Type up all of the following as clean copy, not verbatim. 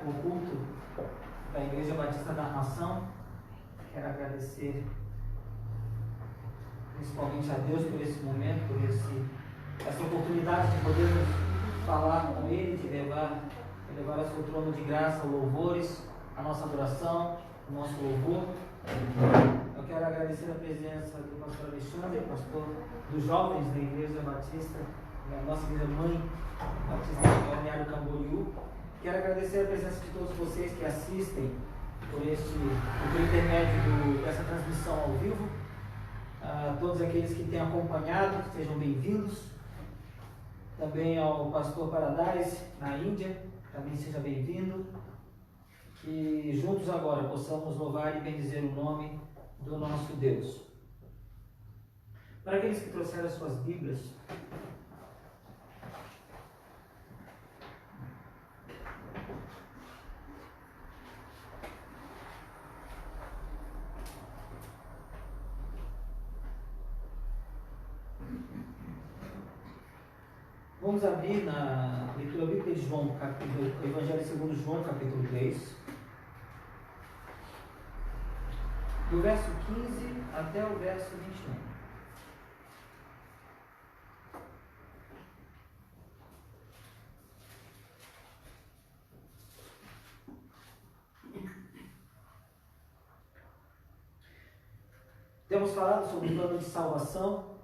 o culto da Igreja Batista da Nação. Quero agradecer principalmente a Deus por esse momento, por essa oportunidade de podermos falar com Ele, de levar ao seu trono de graça louvores, a nossa adoração, o nosso louvor. Eu quero agradecer a presença do pastor Alexandre, pastor dos jovens da Igreja Batista, da nossa igreja mãe Batista de Balneário Camboriú. Quero agradecer a presença de todos vocês que assistem por intermédio dessa transmissão ao vivo. A todos aqueles que têm acompanhado, sejam bem-vindos. Também ao pastor Paradise, na Índia, também seja bem-vindo. Que juntos agora possamos louvar e bendizer o nome do nosso Deus. Para aqueles que trouxeram as suas Bíblias, vamos abrir na leitura bíblica de João, Evangelho segundo João, capítulo 3, do verso 15 até o verso 21. Temos falado sobre o plano de salvação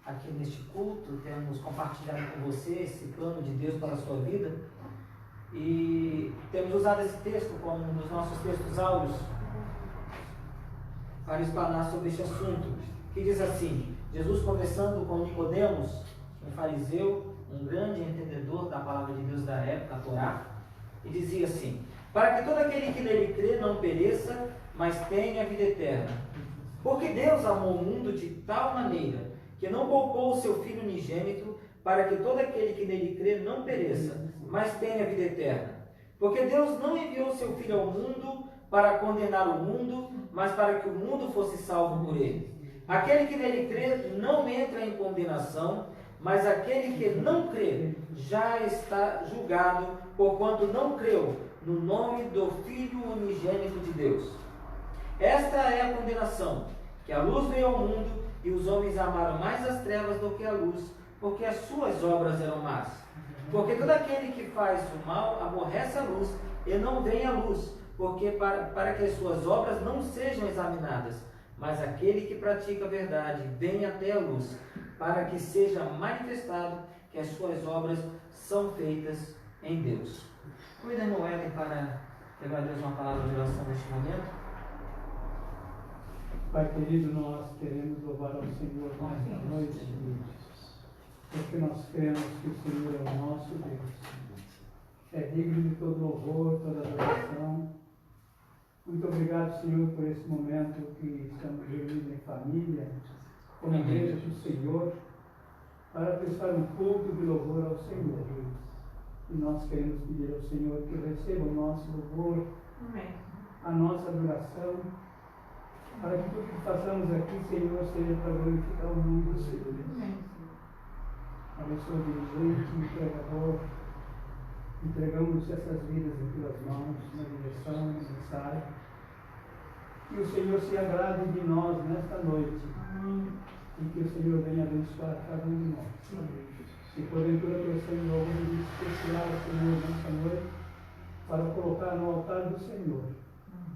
aqui neste culto, temos compartilhado com você esse plano de Deus para a sua vida e temos usado esse texto como um dos nossos textos áureos para explanar sobre este assunto, que diz assim: Jesus conversando com Nicodemos, um fariseu, um grande entendedor da palavra de Deus da época, a Torá, e dizia assim: para que todo aquele que nele crê não pereça, mas tenha a vida eterna. Porque Deus amou o mundo de tal maneira que não poupou o seu Filho unigênito, para que todo aquele que nele crê não pereça, mas tenha a vida eterna. Porque Deus não enviou o seu Filho ao mundo para condenar o mundo, mas para que o mundo fosse salvo por ele. Aquele que nele crê não entra em condenação, mas aquele que não crê já está julgado, porquanto não creu no nome do Filho unigênito de Deus. Esta é a condenação, que a luz veio ao mundo, e os homens amaram mais as trevas do que a luz, porque as suas obras eram más. Porque todo aquele que faz o mal aborrece a luz, e não vem à luz, porque para que as suas obras não sejam examinadas. Mas aquele que pratica a verdade vem até a luz, para que seja manifestado que as suas obras são feitas em Deus. Convido a irmã Ellen para levar a Deus uma palavra de oração neste momento. Pai querido, nós queremos louvar ao Senhor nesta noite, porque nós cremos que o Senhor é o nosso Deus. É digno de todo louvor, toda adoração. Muito obrigado, Senhor, por esse momento que estamos reunidos em família, como igreja do Senhor, para prestar um culto de louvor ao Senhor. E nós queremos pedir ao Senhor que receba o nosso louvor, a nossa adoração, para que tudo que façamos aqui, Senhor, seja para glorificar o nome do Senhor. Abençoa o dirigente, o pregador. Entregamos essas vidas em tuas mãos, na direção, na mensagem. Que o Senhor se agrade de nós nesta noite. E que o Senhor venha abençoar cada um de nós. Se porventura trouxemos algum dia especial, Senhor, nesta noite, para colocar no altar do Senhor,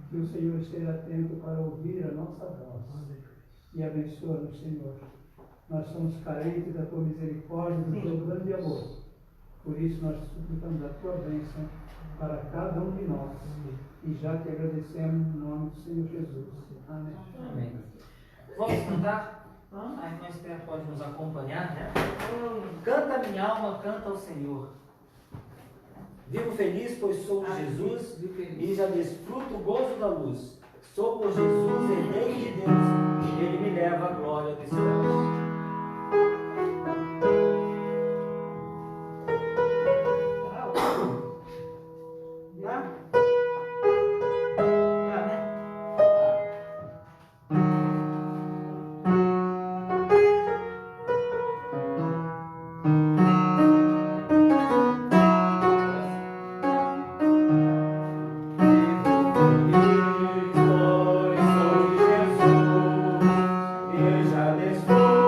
que o Senhor esteja atento para ouvir a nossa voz. E abençoa-nos, Senhor. Nós somos carentes da tua misericórdia e do teu grande amor. Por isso nós suplicamos a tua bênção para cada um de nós. E já te agradecemos no nome do Senhor Jesus. Amém. Amém. Vamos cantar? A irmã Esther pode nos acompanhar, né? Canta minha alma, canta ao Senhor. Vivo feliz, pois sou de Jesus e já desfruto o gozo da luz. Sou por Jesus, herdeiro de Deus, Ele me leva à glória dos céus. Pois sou de Jesus, eu já desfruto.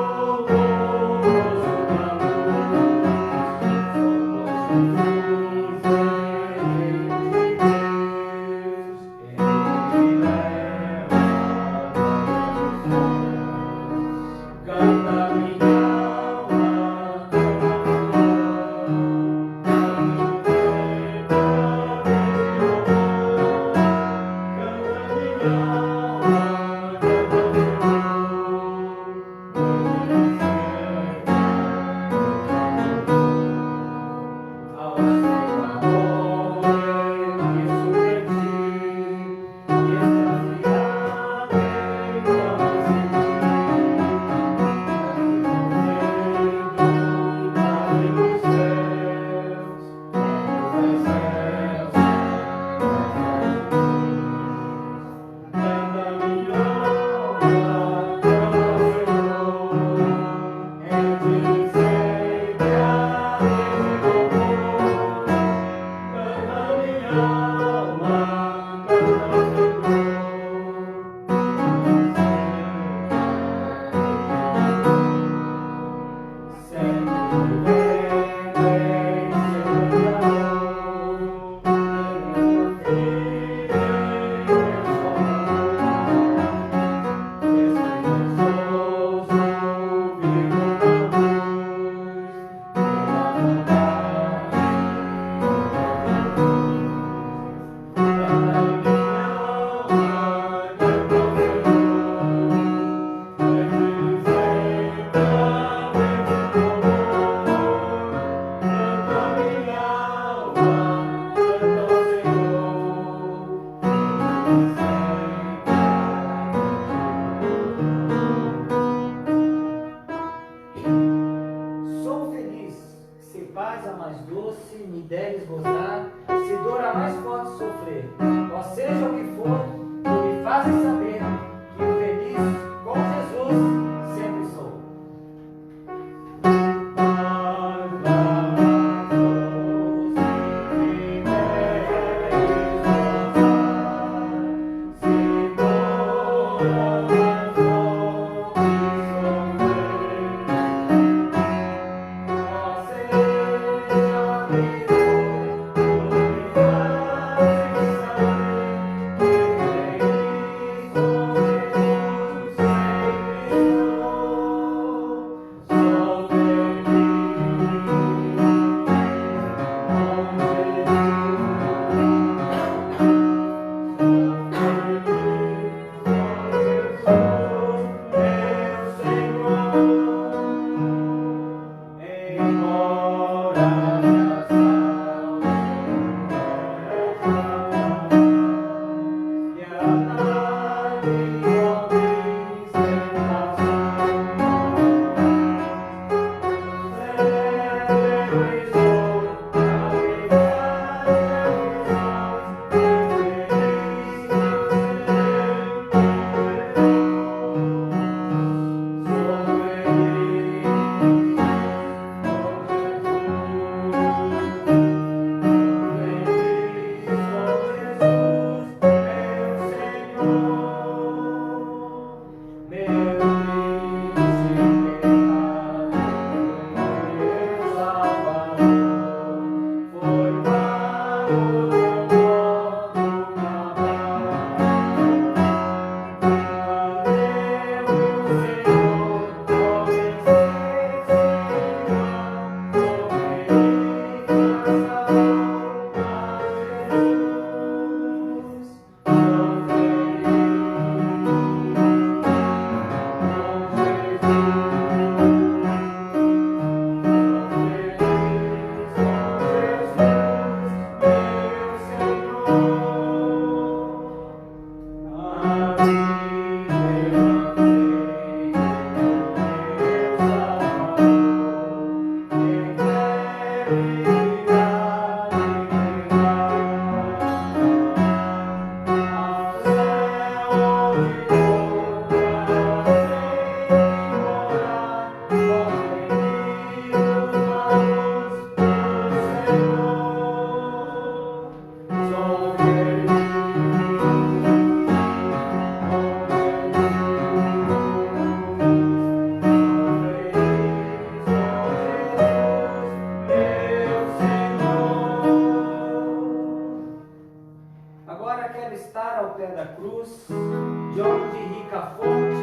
quero estar ao pé da cruz, de onde rica fonte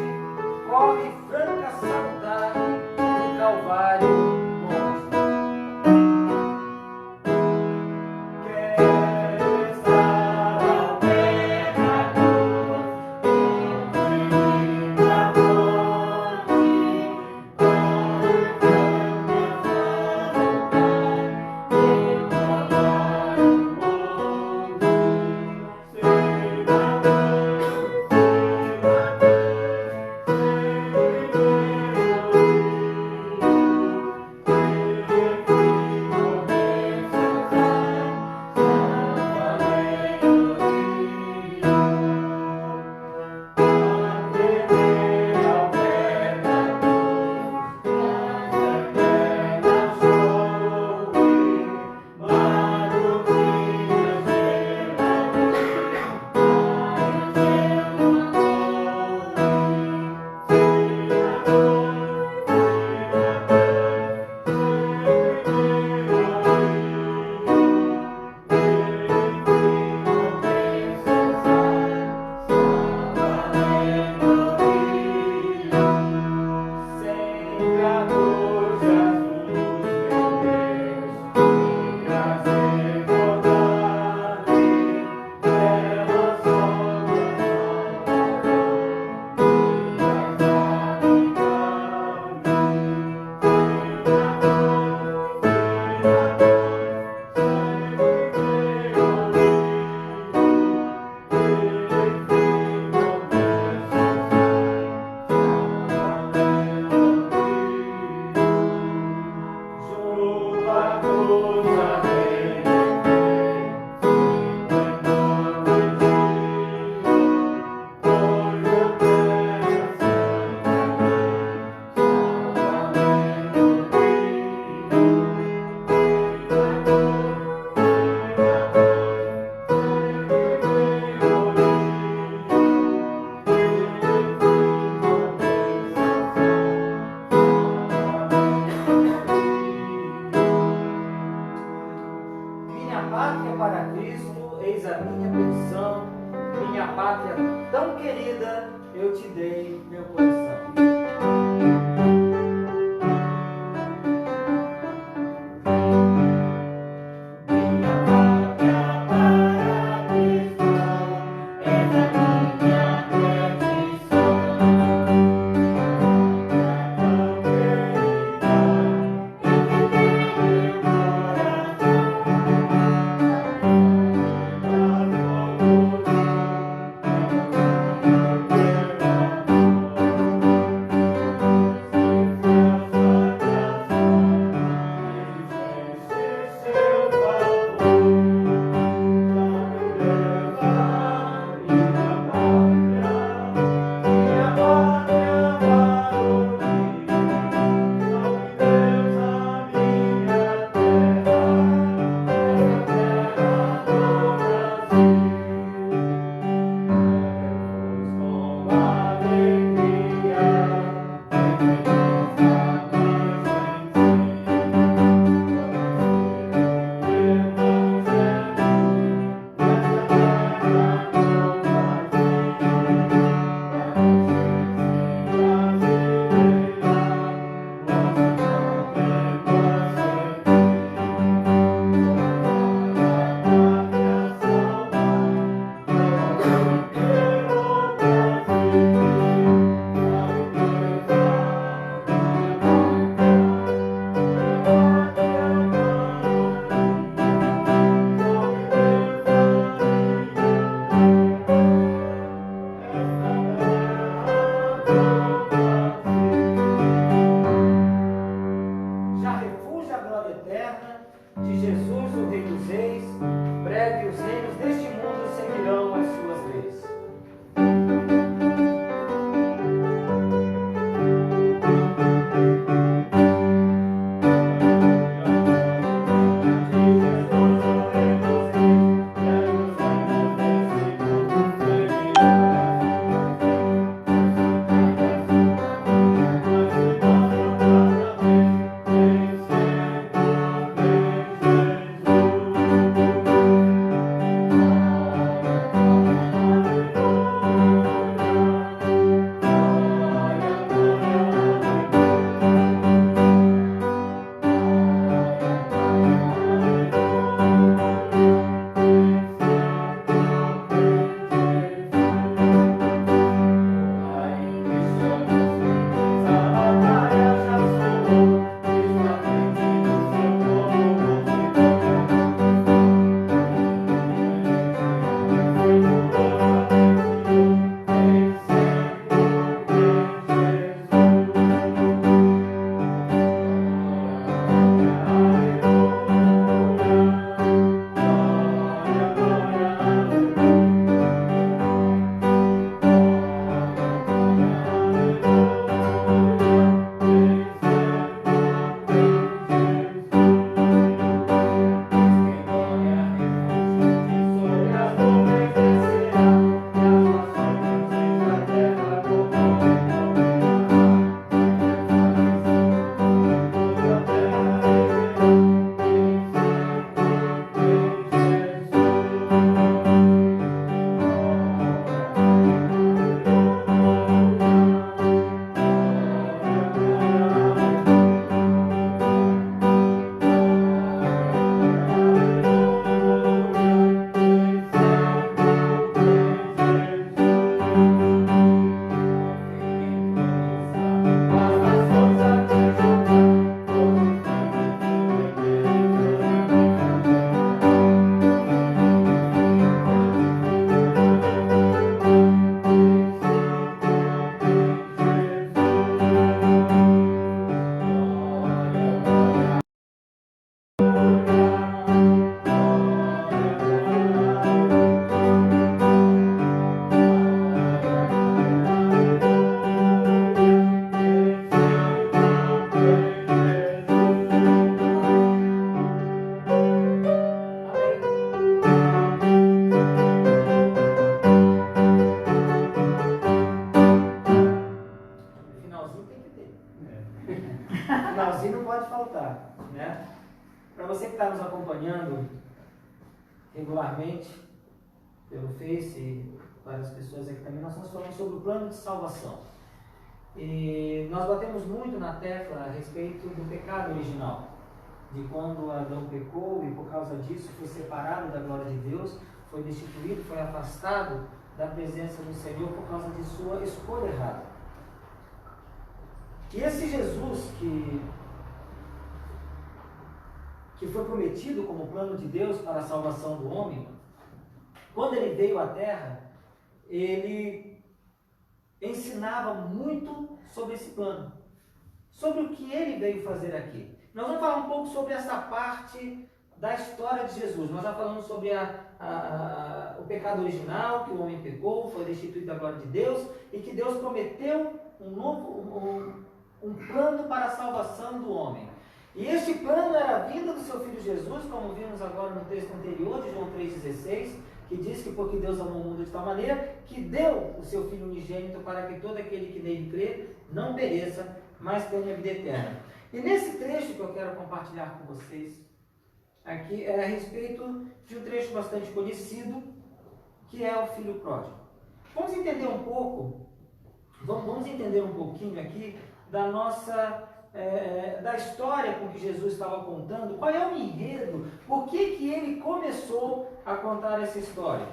corre franca saudade do Calvário monte. Quero estar ao pé da cruz, onde rica fonte corre franca saudade do Calvário para Cristo, eis a minha petição, minha pátria tão querida, eu te dei meu coração. regularmente pelo Face e várias pessoas aqui também, nós estamos falando sobre o plano de salvação. E nós batemos muito na tecla a respeito do pecado original, de quando Adão pecou e por causa disso foi separado da glória de Deus, foi destituído, foi afastado da presença do Senhor por causa de sua escolha errada. E esse Jesus que foi prometido como plano de Deus para a salvação do homem, quando ele veio à Terra, ele ensinava muito sobre esse plano, sobre o que ele veio fazer aqui. Nós vamos falar um pouco sobre essa parte da história de Jesus. Nós já falamos sobre o pecado original, que o homem pecou, foi destituído da glória de Deus, e que Deus prometeu um plano para a salvação do homem. E este plano era a vinda do seu Filho Jesus, como vimos agora no texto anterior de João 3,16, que diz que porque Deus amou o mundo de tal maneira, que deu o seu Filho unigênito para que todo aquele que nele crê não pereça, mas tenha a vida eterna. E nesse trecho que eu quero compartilhar com vocês, aqui é a respeito de um trecho bastante conhecido, que é o Filho Pródigo. Vamos entender um pouco, vamos entender um pouquinho aqui da nossa... da história com que Jesus estava contando, qual é o enredo, por que ele começou a contar essa história.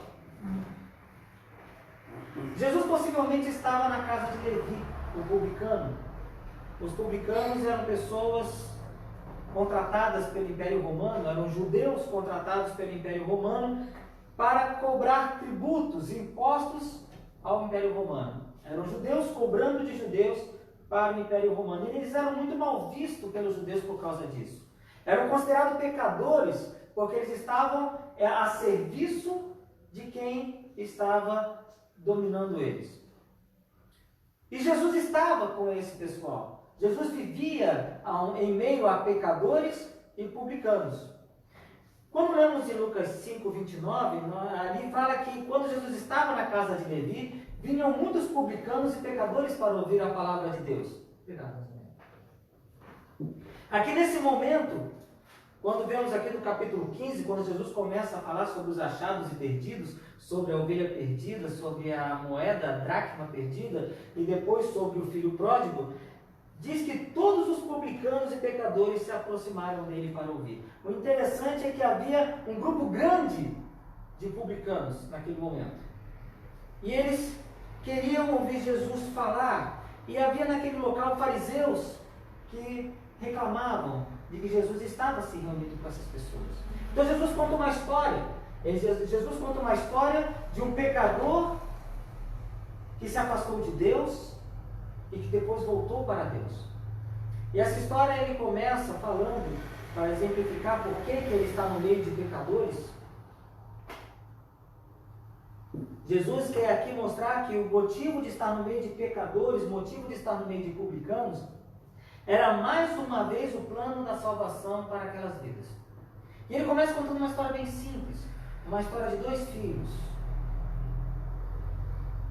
Jesus possivelmente estava na casa de Levi, o publicano. Os publicanos eram pessoas contratadas pelo Império Romano, eram judeus contratados pelo Império Romano para cobrar tributos, impostos ao Império Romano. Eram judeus cobrando de judeus para o Império Romano. E eles eram muito mal vistos pelos judeus por causa disso. Eram considerados pecadores porque eles estavam a serviço de quem estava dominando eles. E Jesus estava com esse pessoal. Jesus vivia em meio a pecadores e publicanos. Quando lemos em Lucas 5:29, ali fala que quando Jesus estava na casa de Levi, vinham muitos publicanos e pecadores para ouvir a palavra de Deus. Aqui nesse momento, quando vemos aqui no capítulo 15, quando Jesus começa a falar sobre os achados e perdidos, sobre a ovelha perdida, sobre a moeda, a dracma perdida, e depois sobre o filho pródigo, diz que todos os publicanos e pecadores se aproximaram dele para ouvir. O interessante é que havia um grupo grande de publicanos naquele momento. E eles queriam ouvir Jesus falar. E havia naquele local fariseus que reclamavam de que Jesus estava se reunindo com essas pessoas. Então Jesus conta uma história. Jesus conta uma história de um pecador que se afastou de Deus e que depois voltou para Deus. E essa história ele começa falando, para exemplificar por que ele está no meio de pecadores. Jesus quer aqui mostrar que o motivo de estar no meio de pecadores, o motivo de estar no meio de publicanos, era mais uma vez o plano da salvação para aquelas vidas. E ele começa contando uma história bem simples, uma história de 2 filhos.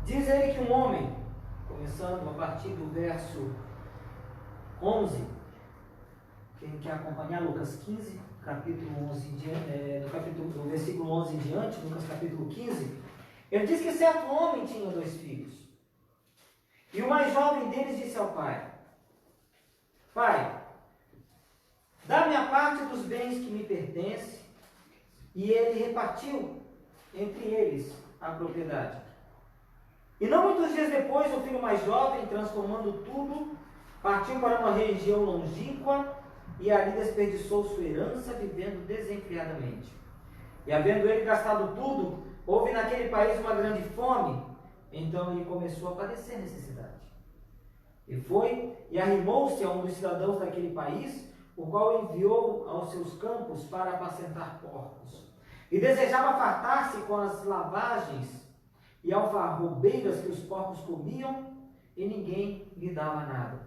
Diz ele que um homem, começando a partir do verso 11, quem quer acompanhar Lucas 15, capítulo 11 do versículo 11 em diante, Lucas capítulo 15, ele diz que certo homem tinha 2 filhos. E o mais jovem deles disse ao pai: Pai, dá-me a parte dos bens que me pertence. E ele repartiu entre eles a propriedade. E não muitos dias depois, o filho mais jovem, transformando tudo, partiu para uma região longínqua e ali desperdiçou sua herança, vivendo desenfreadamente. E havendo ele gastado tudo, houve naquele país uma grande fome. Então ele começou a padecer necessidade. E foi e arrimou-se a um dos cidadãos daquele país, o qual enviou aos seus campos para apacentar porcos. E desejava fartar-se com as lavagens e alfarrobeiras que os porcos comiam, e ninguém lhe dava nada.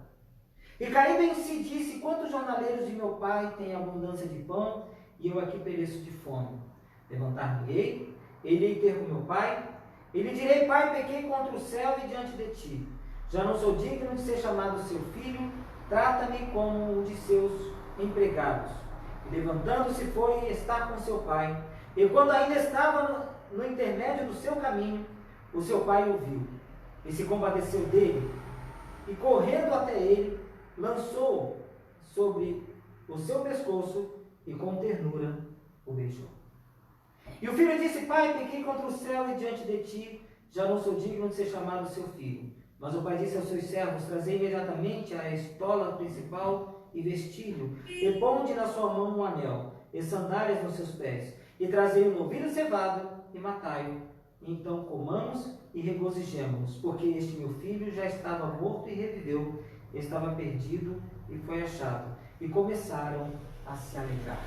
E caindo em si disse: quantos jornaleiros de meu pai têm abundância de pão, e eu aqui pereço de fome? Levantar-me-ei, irei ter com meu pai, e lhe direi: Pai, pequei contra o céu e diante de ti. Já não sou digno de ser chamado seu filho, trata-me como um de seus empregados. E levantando-se foi estar com seu pai. E quando ainda estava no intermédio do seu caminho, o seu pai o viu e se compadeceu dele, e correndo até ele, lançou sobre o seu pescoço e com ternura o beijou. E o filho disse: Pai, pequei contra o céu e diante de ti, já não sou digno de ser chamado seu filho. Mas o pai disse aos seus servos: Trazei imediatamente a estola principal e vestilho, e ponde na sua mão um anel, e sandálias nos seus pés, e trazei um novilho cevado e matai-o. Então comamos e regozijemo-nos, porque este meu filho já estava morto e reviveu, estava perdido e foi achado. E começaram a se alegrar.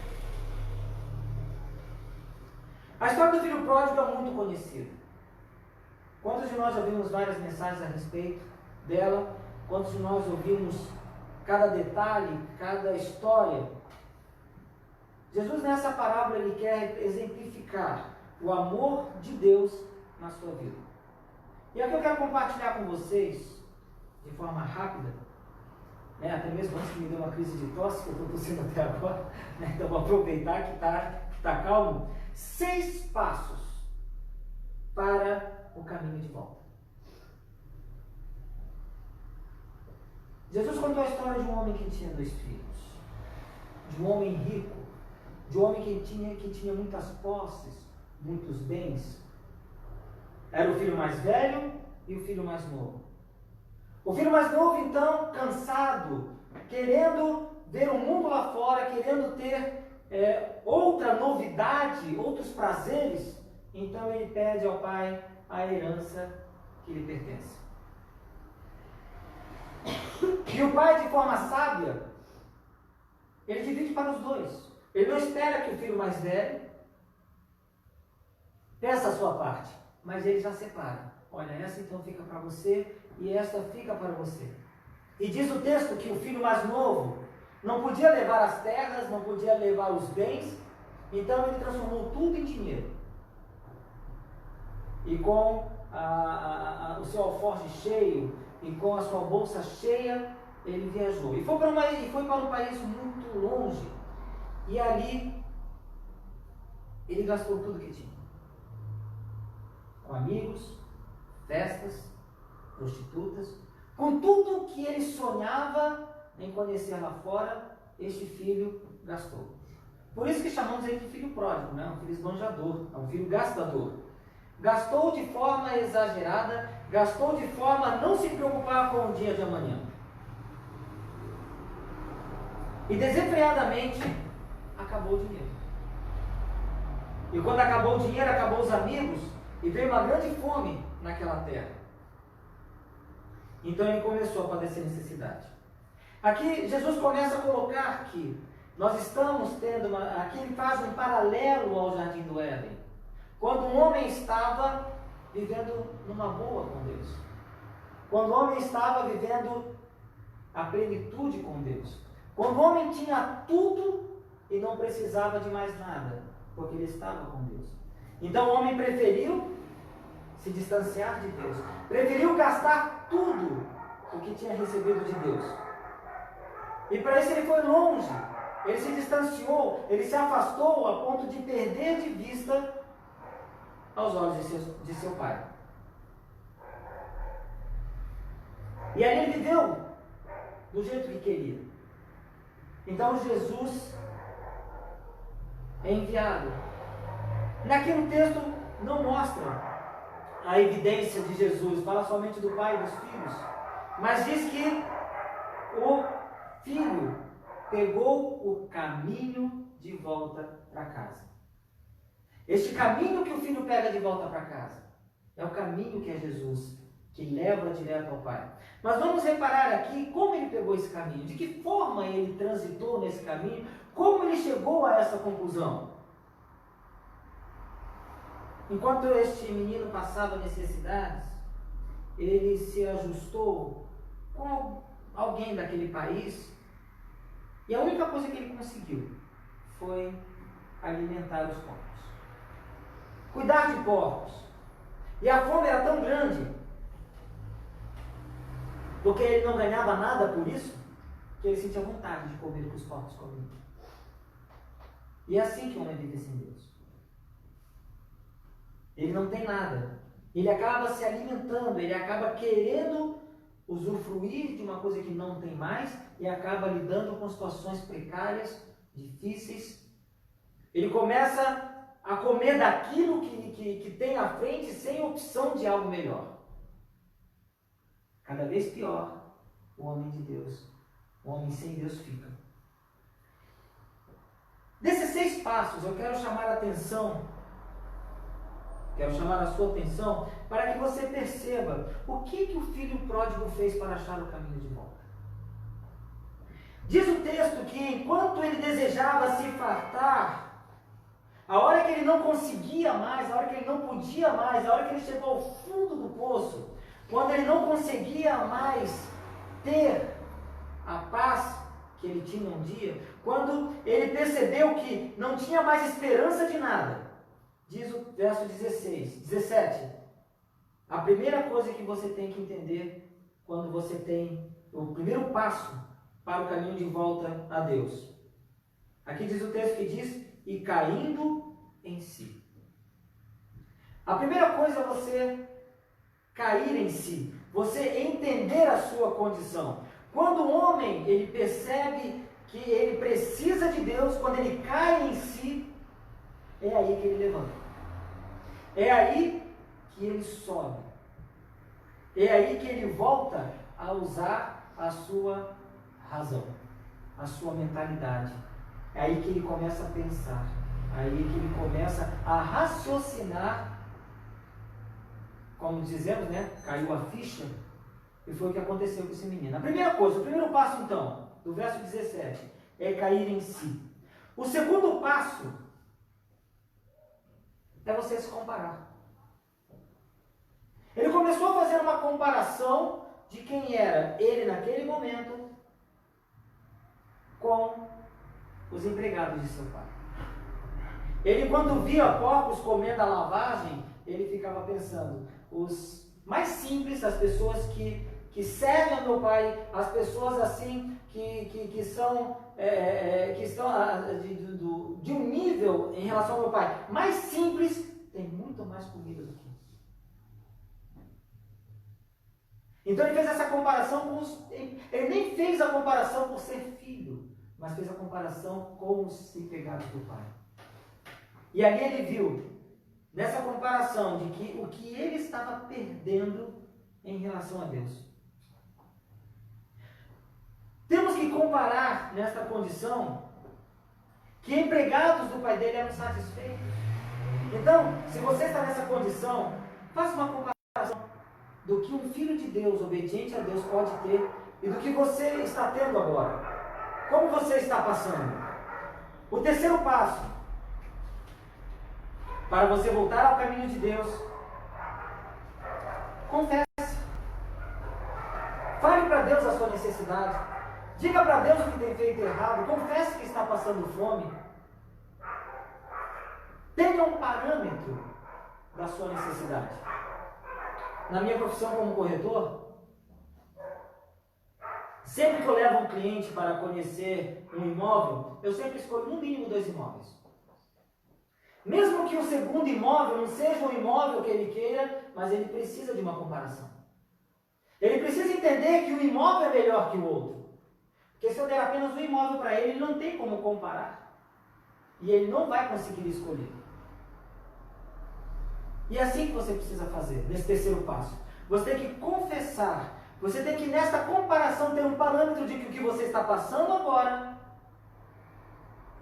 A história do filho pródigo é muito conhecida. Quantos de nós já vimos várias mensagens a respeito dela? Quantos de nós ouvimos cada detalhe, cada história? Jesus, nessa parábola, ele quer exemplificar o amor de Deus na sua vida. E é o que eu quero compartilhar com vocês, de forma rápida, até mesmo antes que me dê uma crise de tosse, que eu estou tossindo até agora, então vou aproveitar que está calmo. 6 passos para o caminho de volta. Jesus contou a história de um homem que tinha 2 filhos, de um homem rico, de um homem que tinha muitas posses, muitos bens. Era o filho mais velho e o filho mais novo. O filho mais novo, então, cansado, querendo ver o mundo lá fora, querendo ter outra novidade, outros prazeres, então ele pede ao pai a herança que lhe pertence. E o pai, de forma sábia, ele divide para os 2. Ele não espera que o filho mais velho peça a sua parte, mas ele já separa. Olha, essa então fica para você e esta fica para você. E diz o texto que o filho mais novo não podia levar as terras, não podia levar os bens, então ele transformou tudo em dinheiro. E com o seu alforje cheio e com a sua bolsa cheia, ele viajou. E foi para um país muito longe. E ali ele gastou tudo que tinha. Com amigos, festas, prostitutas, com tudo que ele sonhava em conhecer lá fora, este filho gastou. Por isso que chamamos ele de filho pródigo, um filho esbanjador, um filho gastador. Gastou de forma exagerada, gastou de forma a não se preocupar com o dia de amanhã. E desenfreadamente acabou o dinheiro. E quando acabou o dinheiro, acabou os amigos, e veio uma grande fome naquela terra. Então ele começou a padecer necessidade. Aqui Jesus começa a colocar que nós estamos tendo aqui ele faz um paralelo ao Jardim do Éden. Quando um homem estava vivendo numa boa com Deus. Quando o homem estava vivendo a plenitude com Deus. Quando o homem tinha tudo e não precisava de mais nada, porque ele estava com Deus. Então o homem preferiu se distanciar de Deus. Preferiu gastar tudo o que tinha recebido de Deus. E para isso ele foi longe. Ele se distanciou, ele se afastou a ponto de perder de vista aos olhos de seu pai. E aí ele viveu do jeito que queria. Então Jesus é enviado. Naquele texto não mostra a evidência de Jesus, fala somente do pai e dos filhos, mas diz que o filho pegou o caminho de volta para casa. Este caminho que o filho pega de volta para casa é o caminho que é Jesus, que leva direto ao Pai. Mas vamos reparar aqui como ele pegou esse caminho, de que forma ele transitou nesse caminho, como ele chegou a essa conclusão. Enquanto este menino passava necessidades, ele se ajustou com alguém daquele país, e a única coisa que ele conseguiu foi alimentar os porcos. Cuidar de porcos. E a fome era tão grande, porque ele não ganhava nada por isso, que ele sentia vontade de comer o que os porcos comiam. E é assim que o homem vive sem Deus. Ele não tem nada. Ele acaba se alimentando, ele acaba querendo usufruir de uma coisa que não tem mais e acaba lidando com situações precárias, difíceis. Ele começa a comer daquilo que tem à frente sem opção de algo melhor. Cada vez pior o homem de Deus, o homem sem Deus fica. Desses 6 passos eu quero chamar a sua atenção para que você perceba o que o filho pródigo fez para achar o caminho de volta. Diz o texto que enquanto ele desejava se fartar, a hora que ele não conseguia mais, a hora que ele não podia mais, a hora que ele chegou ao fundo do poço, quando ele não conseguia mais ter a paz que ele tinha um dia, quando ele percebeu que não tinha mais esperança de nada, diz o verso 17, a primeira coisa que você tem que entender quando você tem o primeiro passo para o caminho de volta a Deus. Aqui diz o texto que diz, e caindo em si. A primeira coisa é você cair em si, você entender a sua condição. Quando o homem ele percebe que ele precisa de Deus, quando ele cai em si, é aí que ele levanta. É aí que ele sobe. É aí que ele volta a usar a sua razão, a sua mentalidade. É aí que ele começa a pensar. É aí que ele começa a raciocinar. Como dizemos, né? Caiu a ficha. E foi o que aconteceu com esse menino. A primeira coisa, o primeiro passo então, do verso 17, é cair em si. O segundo passo é você se comparar. Ele começou a fazer uma comparação de quem era ele naquele momento com os empregados de seu pai. Ele, quando via porcos comendo a lavagem, ele ficava pensando, os mais simples, as pessoas que servem ao meu pai, as pessoas assim que são que estão de um nível em relação ao meu pai mais simples, tem muito mais comida do que isso. Então ele fez essa comparação com ele nem fez a comparação por ser filho, mas fez a comparação com os empregados do pai. E ali ele viu, nessa comparação, de que o que ele estava perdendo em relação a Deus. Temos que comparar nesta condição que empregados do pai dele eram satisfeitos. Então, se você está nessa condição, faça uma comparação do que um filho de Deus, obediente a Deus, pode ter e do que você está tendo agora. Como você está passando? O terceiro passo, para você voltar ao caminho de Deus, confesse. Fale para Deus a sua necessidade. Diga para Deus o que tem feito errado. Confesse que está passando fome. Tenha um parâmetro da sua necessidade. Na minha profissão como corretor, sempre que eu levo um cliente para conhecer um imóvel, eu sempre escolho no mínimo 2 imóveis. Mesmo que o segundo imóvel não seja um imóvel que ele queira, mas ele precisa de uma comparação. Ele precisa entender que um imóvel é melhor que o outro. Porque se eu der apenas um imóvel para ele, ele não tem como comparar. E ele não vai conseguir escolher. E é assim que você precisa fazer, nesse terceiro passo. Você tem que confessar. Você tem que, nesta comparação, ter um parâmetro de que o que você está passando agora,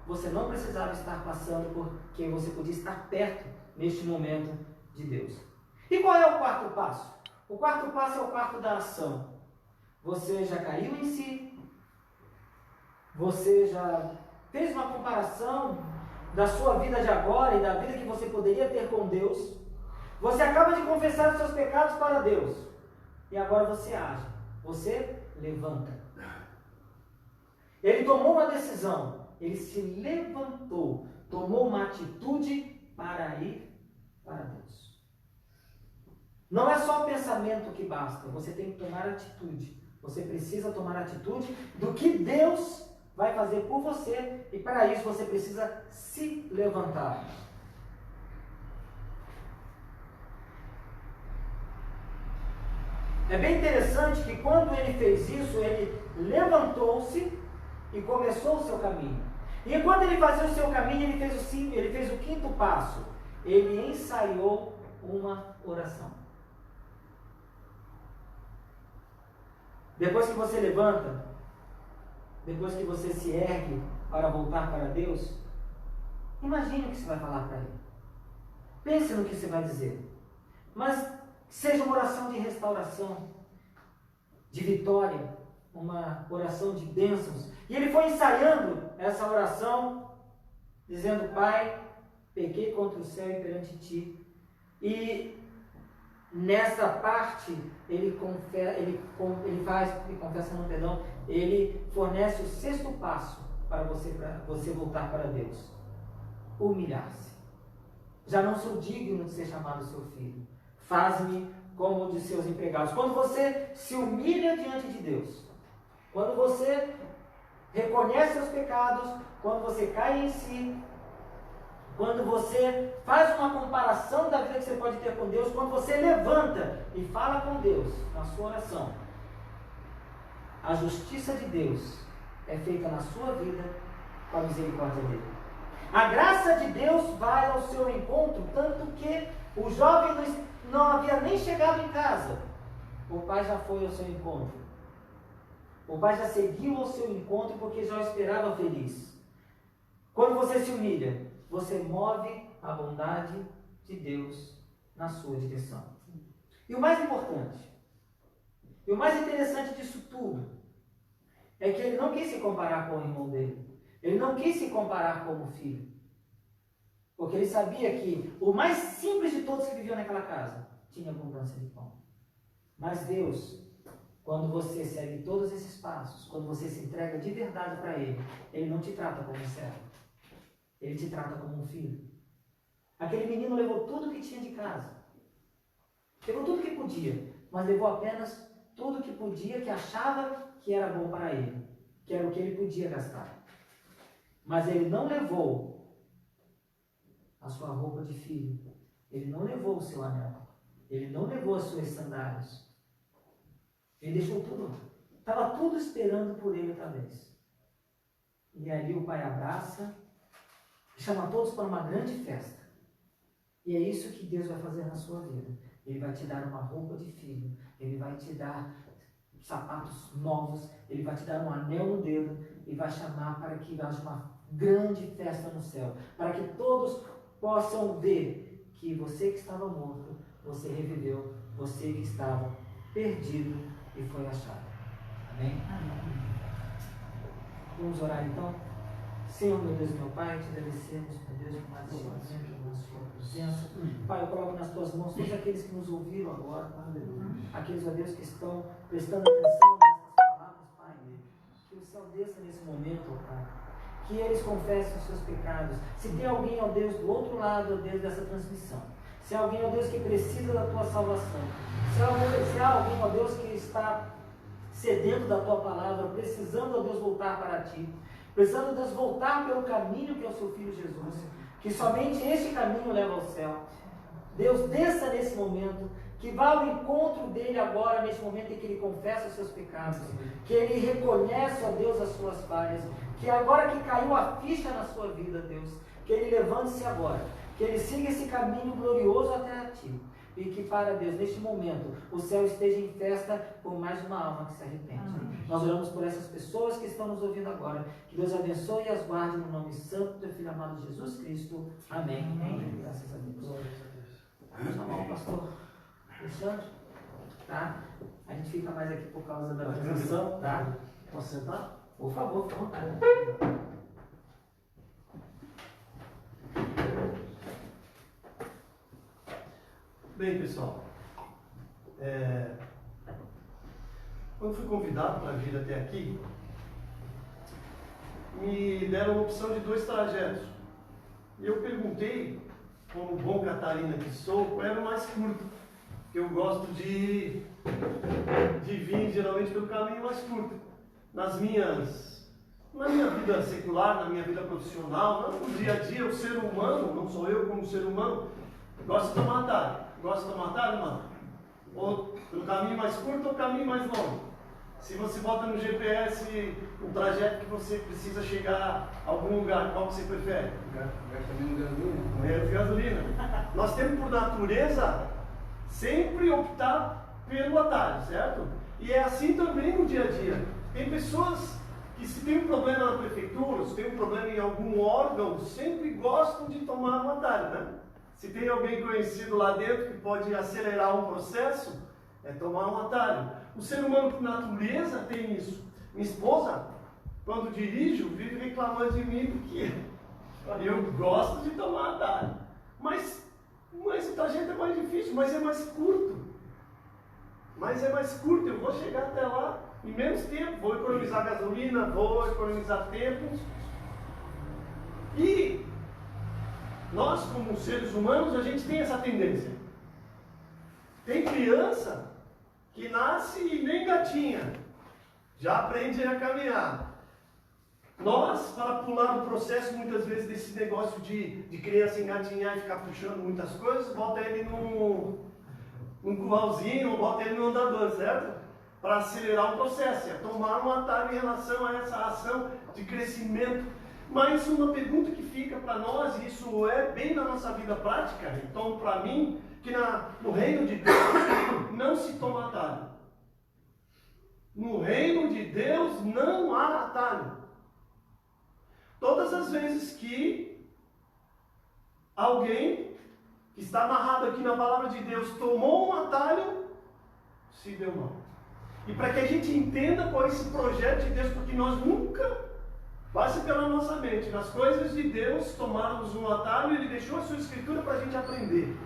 você não precisava estar passando, porque você podia estar perto, neste momento, de Deus. E qual é o quarto passo? O quarto passo é o quarto da ação. Você já caiu em si. Você já fez uma comparação da sua vida de agora e da vida que você poderia ter com Deus. Você acaba de confessar os seus pecados para Deus. E agora você age. Você levanta. Ele tomou uma decisão. Ele se levantou. Tomou uma atitude para ir para Deus. Não é só o pensamento que basta. Você tem que tomar atitude. Você precisa tomar atitude do que Deus vai fazer por você, e para isso você precisa se levantar. É bem interessante que quando ele fez isso, ele levantou-se e começou o seu caminho. E enquanto ele fazia o seu caminho, ele fez o quinto passo. Ele ensaiou uma oração. Depois que você levanta, depois que você se ergue para voltar para Deus, imagine o que você vai falar para Ele. Pense no que você vai dizer. Mas seja uma oração de restauração, de vitória, uma oração de bênçãos. E ele foi ensaiando essa oração, dizendo: Pai, pequei contra o céu e perante ti. E nessa parte, ele fornece o sexto passo para você voltar para Deus: humilhar-se. Já não sou digno de ser chamado seu filho. Faz-me como um de seus empregados. Quando você se humilha diante de Deus, quando você reconhece seus pecados, quando você cai em si, quando você faz uma comparação da vida que você pode ter com Deus, quando você levanta e fala com Deus na sua oração, a justiça de Deus é feita na sua vida com a misericórdia dele. A graça de Deus vai ao seu encontro, tanto que o jovem não havia nem chegado em casa. O pai já foi ao seu encontro. O pai já seguiu ao seu encontro porque já o esperava feliz. Quando você se humilha, você move a bondade de Deus na sua direção. E o mais importante, e o mais interessante disso tudo, é que ele não quis se comparar com o irmão dele. Ele não quis se comparar com o filho. Porque ele sabia que o mais simples de todos que viviam naquela casa tinha abundância de pão. Mas Deus, quando você segue todos esses passos, quando você se entrega de verdade para Ele, Ele não te trata como um servo. Ele te trata como um filho. Aquele menino levou tudo que tinha de casa. Levou tudo que podia, mas levou apenas tudo que podia, que achava que era bom para ele, que era o que ele podia gastar. Mas ele não levou a sua roupa de filho, ele não levou o seu anel, ele não levou as suas sandálias. Ele deixou tudo lá. Estava tudo esperando por ele outra vez. E ali o pai abraça, chama todos para uma grande festa. E é isso que Deus vai fazer na sua vida. Ele vai te dar uma roupa de filho, ele vai te dar sapatos novos, ele vai te dar um anel no dedo e vai chamar para que haja uma grande festa no céu, para que todos possam ver que você que estava morto, você reviveu, você que estava perdido e foi achado. Amém? Amém. Vamos orar então? Senhor, meu Deus e meu Pai, te agradecemos, meu Deus, por mais este momento, por sua presença. Pai, eu coloco nas tuas mãos todos aqueles que nos ouviram agora, aqueles, ó Deus, que estão prestando atenção nessas palavras, Pai. Que o céu desça nesse momento, ó Pai. Que eles confessem os seus pecados. Se tem alguém, ó Deus, do outro lado, ó Deus, dessa transmissão, se há alguém, ó Deus, que precisa da tua salvação, se há alguém, ó Deus, que está sedento da tua palavra, precisando, ó Deus, voltar para ti, precisando, Deus, voltar pelo caminho que é o seu Filho Jesus, que somente este caminho leva ao céu. Deus, desça nesse momento, que vá ao encontro dele agora, nesse momento em que ele confessa os seus pecados, que ele reconhece, ó Deus, as suas falhas, que agora que caiu a ficha na sua vida, Deus, que ele levante-se agora, que ele siga esse caminho glorioso até a ti. E que, para Deus, neste momento, o céu esteja em festa por mais uma alma que se arrepende. Amém. Nós oramos por essas pessoas que estão nos ouvindo agora. Que Deus abençoe e as guarde no nome santo do teu Filho amado Jesus Cristo. Amém. Amém. Graças a Deus. Vamos chamar o pastor Alexandre. Tá? A gente fica mais aqui por causa da transmissão. Tá? Posso sentar? Por favor, fica à vontade. Bem, pessoal, quando fui convidado para vir até aqui, me deram a opção de 2 trajetos. E eu perguntei, como bom catarina que sou, qual era o mais curto. Eu gosto de vir geralmente pelo caminho mais curto. Na minha vida secular, na minha vida profissional, no dia a dia, o ser humano, não sou eu como ser humano, gosta de tomar atalho. Gosta de tomar atalho, mano? Ou pelo caminho mais curto ou caminho mais longo? Se você bota no GPS um trajeto que você precisa chegar a algum lugar, qual que você prefere? Gasta menos gasolina. Menos gasolina. Nós temos por natureza sempre optar pelo atalho, certo? E é assim também no dia a dia. Tem pessoas que, se tem um problema na prefeitura, se tem um problema em algum órgão, sempre gostam de tomar um atalho, né? Se tem alguém conhecido lá dentro que pode acelerar um processo, é tomar um atalho. O ser humano, por natureza, tem isso. Minha esposa, quando dirijo, vive reclamando de mim porque eu gosto de tomar atalho. Mas o trajeto é mais difícil, mas é mais curto. Eu vou chegar até lá em menos tempo, vou economizar gasolina, vou economizar tempo. E nós, como seres humanos, a gente tem essa tendência. Tem criança que nasce e nem gatinha, já aprende a caminhar. Nós, para pular o processo, muitas vezes, desse negócio de criança engatinhar e ficar puxando muitas coisas, bota ele num curralzinho, ou bota ele no andador, certo? Para acelerar o processo, é tomar um atalho em relação a essa ação de crescimento. Mas uma pergunta que fica para nós, e isso é bem na nossa vida prática, então para mim, que no reino de Deus não se toma atalho. No reino de Deus não há atalho. Todas as vezes que alguém que está amarrado aqui na palavra de Deus tomou um atalho, se deu mal. E para que a gente entenda qual é esse projeto de Deus, porque nós nunca passe pela nossa mente, nas coisas de Deus tomarmos um atalho, Ele deixou a sua escritura para a gente aprender.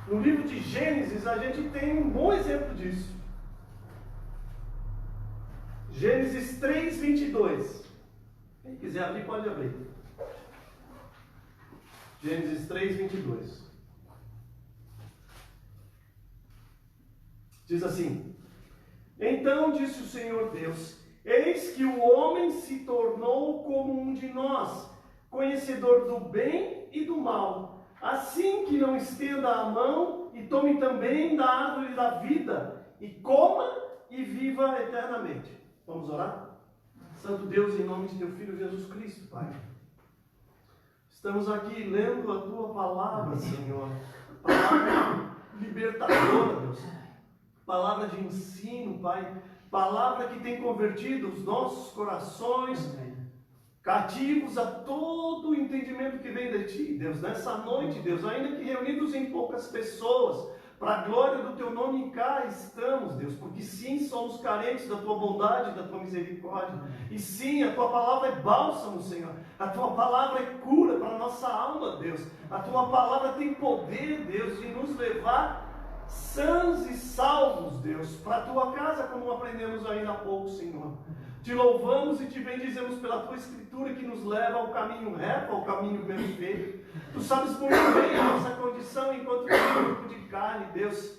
No livro de Gênesis a gente tem um bom exemplo disso. Gênesis 3:22. Quem quiser abrir, pode abrir. Gênesis 3:22. Diz assim: Então disse o Senhor Deus: Eis que o homem se tornou como um de nós, conhecedor do bem e do mal. Assim que não estenda a mão e tome também da árvore da vida, e coma e viva eternamente. Vamos orar? Santo Deus, em nome de Teu Filho Jesus Cristo, Pai. Estamos aqui lendo a Tua palavra, Senhor. Palavra libertadora, Deus. Palavra de ensino, Pai. Palavra que tem convertido os nossos corações cativos a todo o entendimento que vem de Ti, Deus. Nessa noite, Deus, ainda que reunidos em poucas pessoas, para a glória do Teu nome, cá estamos, Deus, porque sim, somos carentes da Tua bondade, da Tua misericórdia, e sim, a Tua palavra é bálsamo, Senhor, a Tua palavra é cura para a nossa alma, Deus, a Tua palavra tem poder, Deus, de nos levar sãos e salvos, Deus, para a Tua casa, como aprendemos ainda há pouco, Senhor. Te louvamos e Te bendizemos pela Tua Escritura que nos leva ao caminho reto, ao caminho perfeito. Tu sabes muito bem a nossa condição enquanto corpo de carne, Deus.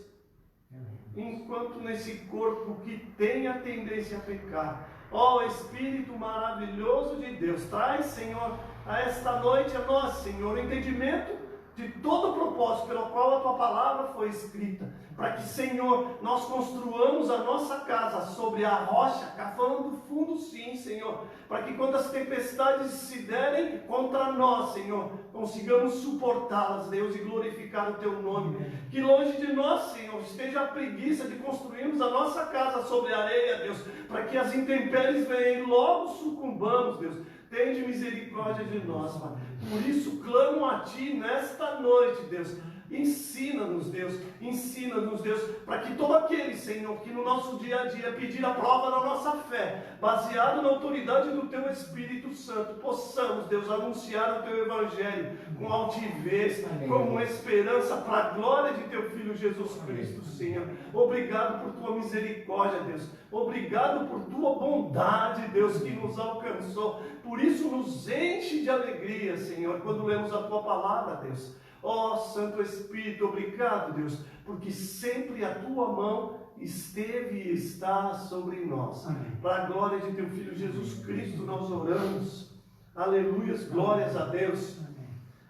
Enquanto nesse corpo que tem a tendência a pecar. Ó Espírito maravilhoso de Deus, traz, Senhor, a esta noite a nós, Senhor, o entendimento de todo o propósito pelo qual a Tua palavra foi escrita, para que, Senhor, nós construamos a nossa casa sobre a rocha, cavando fundo, sim, Senhor, para que quando as tempestades se derem contra nós, Senhor, consigamos suportá-las, Deus, e glorificar o Teu nome. Que longe de nós, Senhor, esteja a preguiça de construirmos a nossa casa sobre a areia, Deus, para que as intempéries venham e logo sucumbamos, Deus. Tende misericórdia de nós, Pai. Por isso clamo a Ti nesta noite, Deus. Ensina-nos, Deus, para que todo aquele, Senhor, que no nosso dia a dia pedir a prova da nossa fé, baseado na autoridade do Teu Espírito Santo, possamos, Deus, anunciar o Teu Evangelho com altivez, com esperança, para a glória de Teu Filho Jesus Cristo, Senhor. Obrigado por Tua misericórdia, Deus. Obrigado por Tua bondade, Deus, que nos alcançou. Por isso nos enche de alegria, Senhor, quando lemos a Tua palavra, Deus. Ó Santo Espírito, obrigado, Deus, porque sempre a Tua mão esteve e está sobre nós. Para a glória de Teu Filho Jesus Cristo nós oramos. Aleluias, glórias a Deus.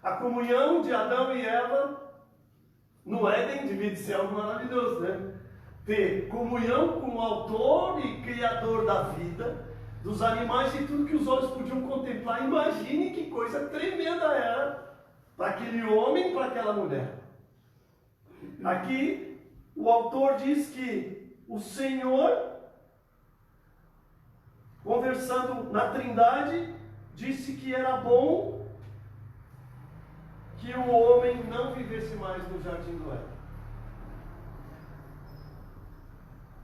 A comunhão de Adão e Eva no Éden devia de ser algo maravilhoso, né? ter comunhão com o autor e criador da vida, dos animais e tudo que os olhos podiam contemplar. Imagine que coisa tremenda era para aquele homem e para aquela mulher. Aqui o autor diz que o Senhor, conversando na Trindade, disse que era bom que o homem não vivesse mais no jardim do Éden.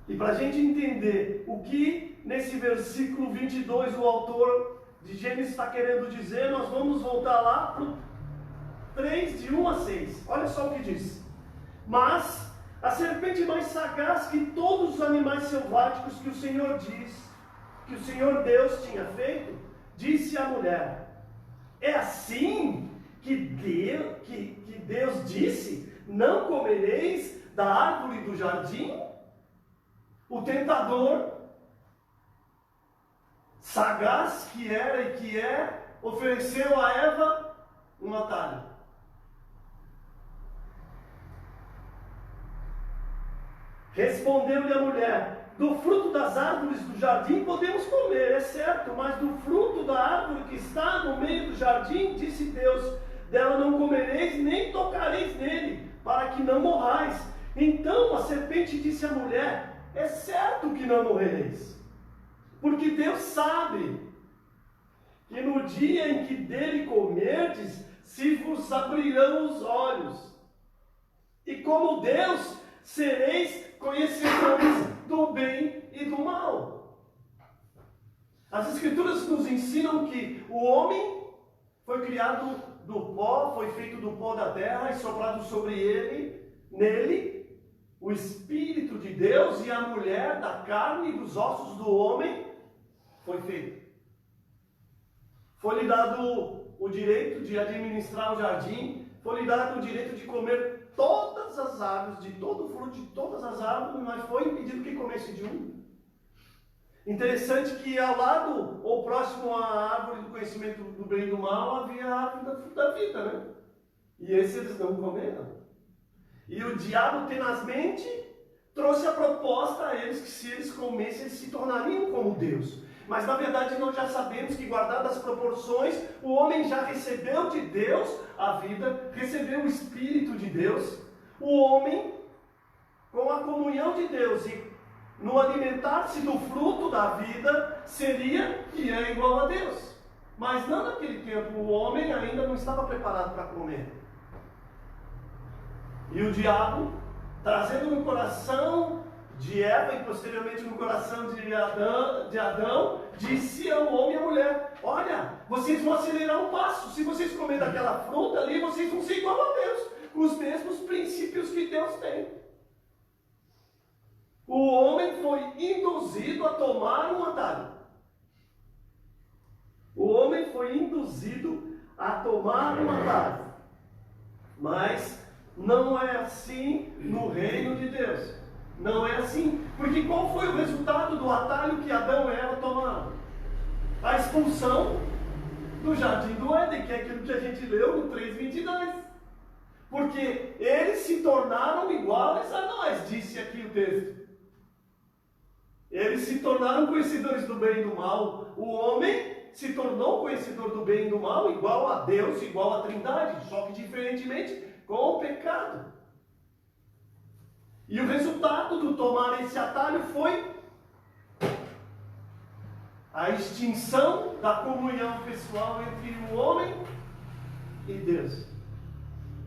E para a gente entender o que nesse versículo 22 o autor de Gênesis está querendo dizer, nós vamos voltar lá para o 3, de 1 a 6. Olha só o que diz. Mas a serpente mais sagaz que todos os animais selváticos que o Senhor Deus tinha feito, disse à mulher: é assim que Deus disse, não comereis da árvore do jardim? O tentador, sagaz que era e que é, ofereceu a Eva um atalho. Respondeu-lhe a mulher: do fruto das árvores do jardim podemos comer, é certo, mas do fruto da árvore que está no meio do jardim, disse Deus, dela não comereis, nem tocareis nele, para que não morrais. Então a serpente disse à mulher: é certo que não morrereis, porque Deus sabe que no dia em que dele comerdes, se vos abrirão os olhos, e como Deus, sereis conhecedores do bem e do mal. As Escrituras nos ensinam que o homem foi criado do pó, foi feito do pó da terra e soprado sobre nele, o Espírito de Deus, e a mulher da carne e dos ossos do homem foi feita. Foi-lhe dado o direito de administrar o jardim, foi-lhe dado o direito de comer todas as árvores, de todo o fruto de todas as árvores, mas foi impedido que comesse de um. Interessante que ao lado, ou próximo à árvore do conhecimento do bem e do mal, havia a árvore do fruto da vida, né? E esse eles não comeram. E o diabo tenazmente trouxe a proposta a eles que se eles comessem, eles se tornariam como Deus. Mas na verdade nós já sabemos que, guardadas as proporções, o homem já recebeu de Deus a vida, recebeu o Espírito de Deus. O homem, com a comunhão de Deus e no alimentar-se do fruto da vida, seria e é igual a Deus. Mas não naquele tempo, o homem ainda não estava preparado para comer. E o diabo, trazendo no coração de Eva e posteriormente no coração de Adão, disse ao homem e à mulher: olha, vocês vão acelerar o passo. Se vocês comerem daquela fruta ali, vocês vão ser igual a Deus, com os mesmos princípios que Deus tem. O homem foi induzido a tomar um atalho. O homem foi induzido a tomar um atalho. Mas não é assim no reino de Deus. Não é assim. Porque qual foi o resultado do atalho que Adão e Eva tomaram? A expulsão do jardim do Éden, que é aquilo que a gente leu no 3:22. Porque eles se tornaram iguais a nós, disse aqui o texto. Eles se tornaram conhecedores do bem e do mal. O homem se tornou conhecedor do bem e do mal, igual a Deus, igual à Trindade, só que diferentemente com o pecado. E o resultado do tomar esse atalho foi a extinção da comunhão pessoal entre o homem e Deus.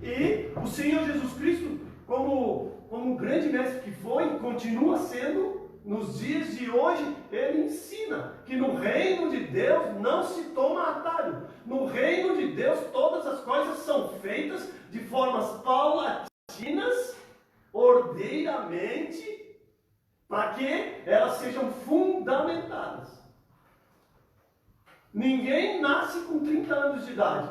E o Senhor Jesus Cristo, como grande mestre que foi, continua sendo, nos dias de hoje, ele ensina que no reino de Deus não se toma atalho. No reino de Deus todas as coisas são feitas de formas paulatinas, ordeiramente, para que elas sejam fundamentadas. Ninguém nasce com 30 anos de idade.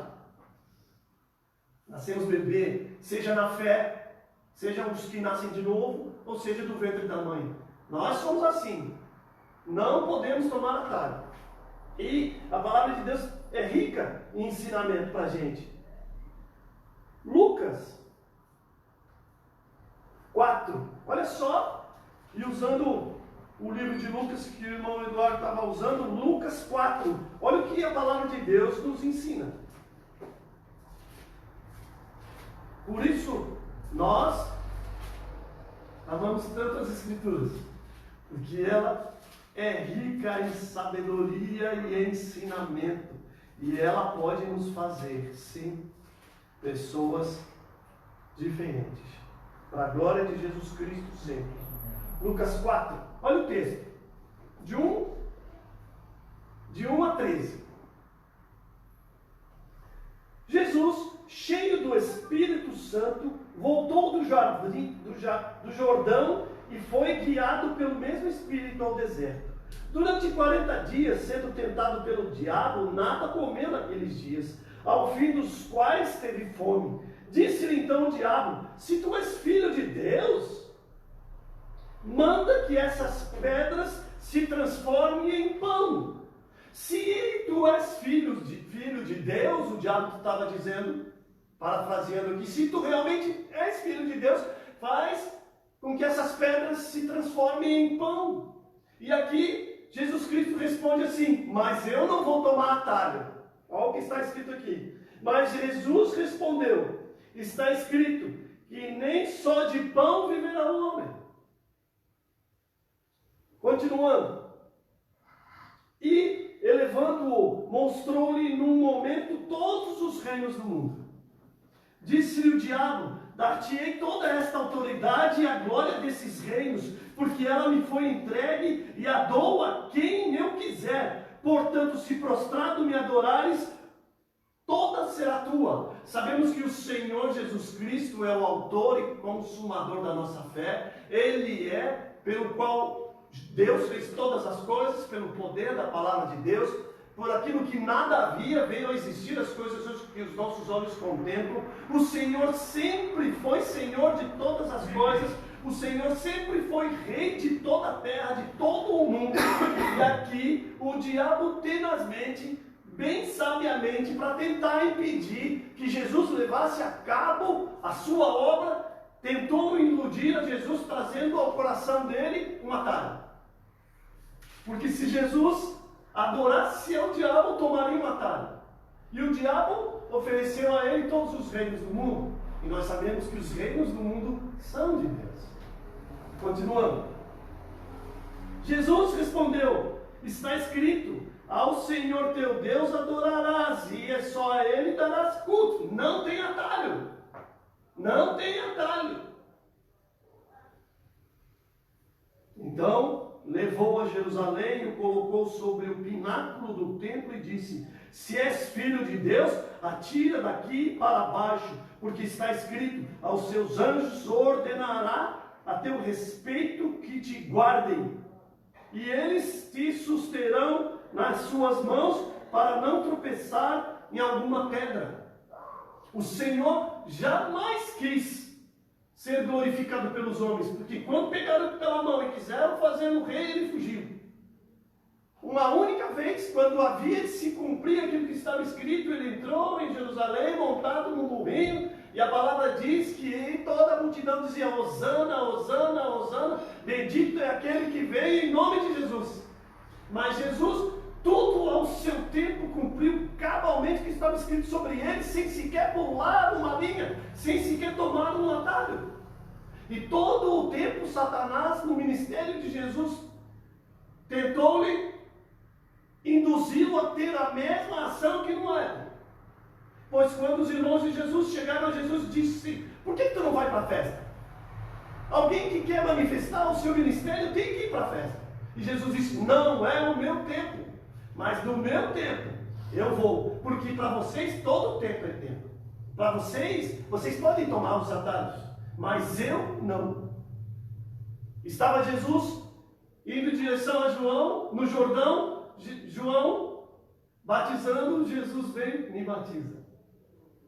Nascemos bebê, seja na fé, seja os que nascem de novo, ou seja do ventre da mãe. Nós somos assim. Não podemos tomar atalho. E a palavra de Deus é rica em ensinamento para a gente. Lucas 4. Olha só E usando o livro de Lucas que o irmão Eduardo estava usando, Lucas 4. Olha o que a palavra de Deus nos ensina. Por isso, nós amamos tanto as Escrituras, porque ela é rica em sabedoria e ensinamento, e ela pode nos fazer, sim, pessoas diferentes, para a glória de Jesus Cristo sempre. Lucas 4, olha o texto, de 1 a 13. Jesus, cheio do Espírito Santo, voltou do Jordão e foi guiado pelo mesmo Espírito ao deserto. Durante 40 dias, sendo tentado pelo diabo, nada comeu naqueles dias, ao fim dos quais teve fome. Disse-lhe então o diabo: se tu és filho de Deus, manda que essas pedras se transformem em pão. Se tu és filho de Deus, o diabo estava dizendo, parafraseando aqui, se tu realmente és filho de Deus, faz com que essas pedras se transformem em pão. E aqui Jesus Cristo responde assim: mas eu não vou tomar atalho. Olha o que está escrito aqui. Mas Jesus respondeu: está escrito que nem só de pão viverá o homem. Continuando. E, elevando-o, mostrou-lhe num momento todos os reinos do mundo. Disse-lhe o diabo: dar-te-ei toda esta autoridade e a glória desses reinos, porque ela me foi entregue e a dou a quem eu quiser. Portanto, se prostrado me adorares, toda será tua. Sabemos que o Senhor Jesus Cristo é o autor e consumador da nossa fé. Ele é pelo qual Deus fez todas as coisas, pelo poder da palavra de Deus. Por aquilo que nada havia, veio a existir as coisas que os nossos olhos contemplam. O Senhor sempre foi Senhor de todas as coisas. O Senhor sempre foi Rei de toda a terra, de todo o mundo. E aqui o diabo tenazmente, bem sabiamente, para tentar impedir que Jesus levasse a cabo a sua obra, tentou iludir a Jesus, trazendo ao coração dele um atalho. Porque se Jesus adorasse ao diabo, tomaria um atalho. E o diabo ofereceu a ele todos os reinos do mundo. E nós sabemos que os reinos do mundo são de Deus. Continuando. Jesus respondeu: está escrito, ao Senhor teu Deus adorarás, e é só a Ele darás culto. Não tem atalho. Não tem atalho. Então, levou a Jerusalém, o colocou sobre o pináculo do templo e disse: se és filho de Deus, atira daqui para baixo, porque está escrito: aos seus anjos ordenará a teu respeito que te guardem, e eles te susterão nas suas mãos, para não tropeçar em alguma pedra. O Senhor jamais quis ser glorificado pelos homens, porque quando pegaram pela mão e quiseram fazer o rei, ele fugiu. Uma única vez, quando havia de se cumprir aquilo que estava escrito, ele entrou em Jerusalém montado no burrinho, e a palavra diz que toda a multidão dizia: Hosana, Hosana, Hosana, bendito é aquele que veio em nome de Jesus. Mas Jesus, tudo ao seu tempo, cumpriu cabalmente o que estava escrito sobre ele, sem sequer pular uma linha, sem sequer tomar um atalho. E todo o tempo Satanás, no ministério de Jesus, tentou-lhe, induzi-lo a ter a mesma ação que não era. Pois quando os irmãos de Jesus chegaram a Jesus, disse: por que tu não vai para a festa? Alguém que quer manifestar o seu ministério tem que ir para a festa. E Jesus disse: não é o meu tempo, mas no meu tempo eu vou, porque para vocês todo o tempo é tempo. Para vocês podem tomar os atalhos, mas eu não. Estava Jesus indo em direção a João, no Jordão, João batizando, Jesus vem, me batiza.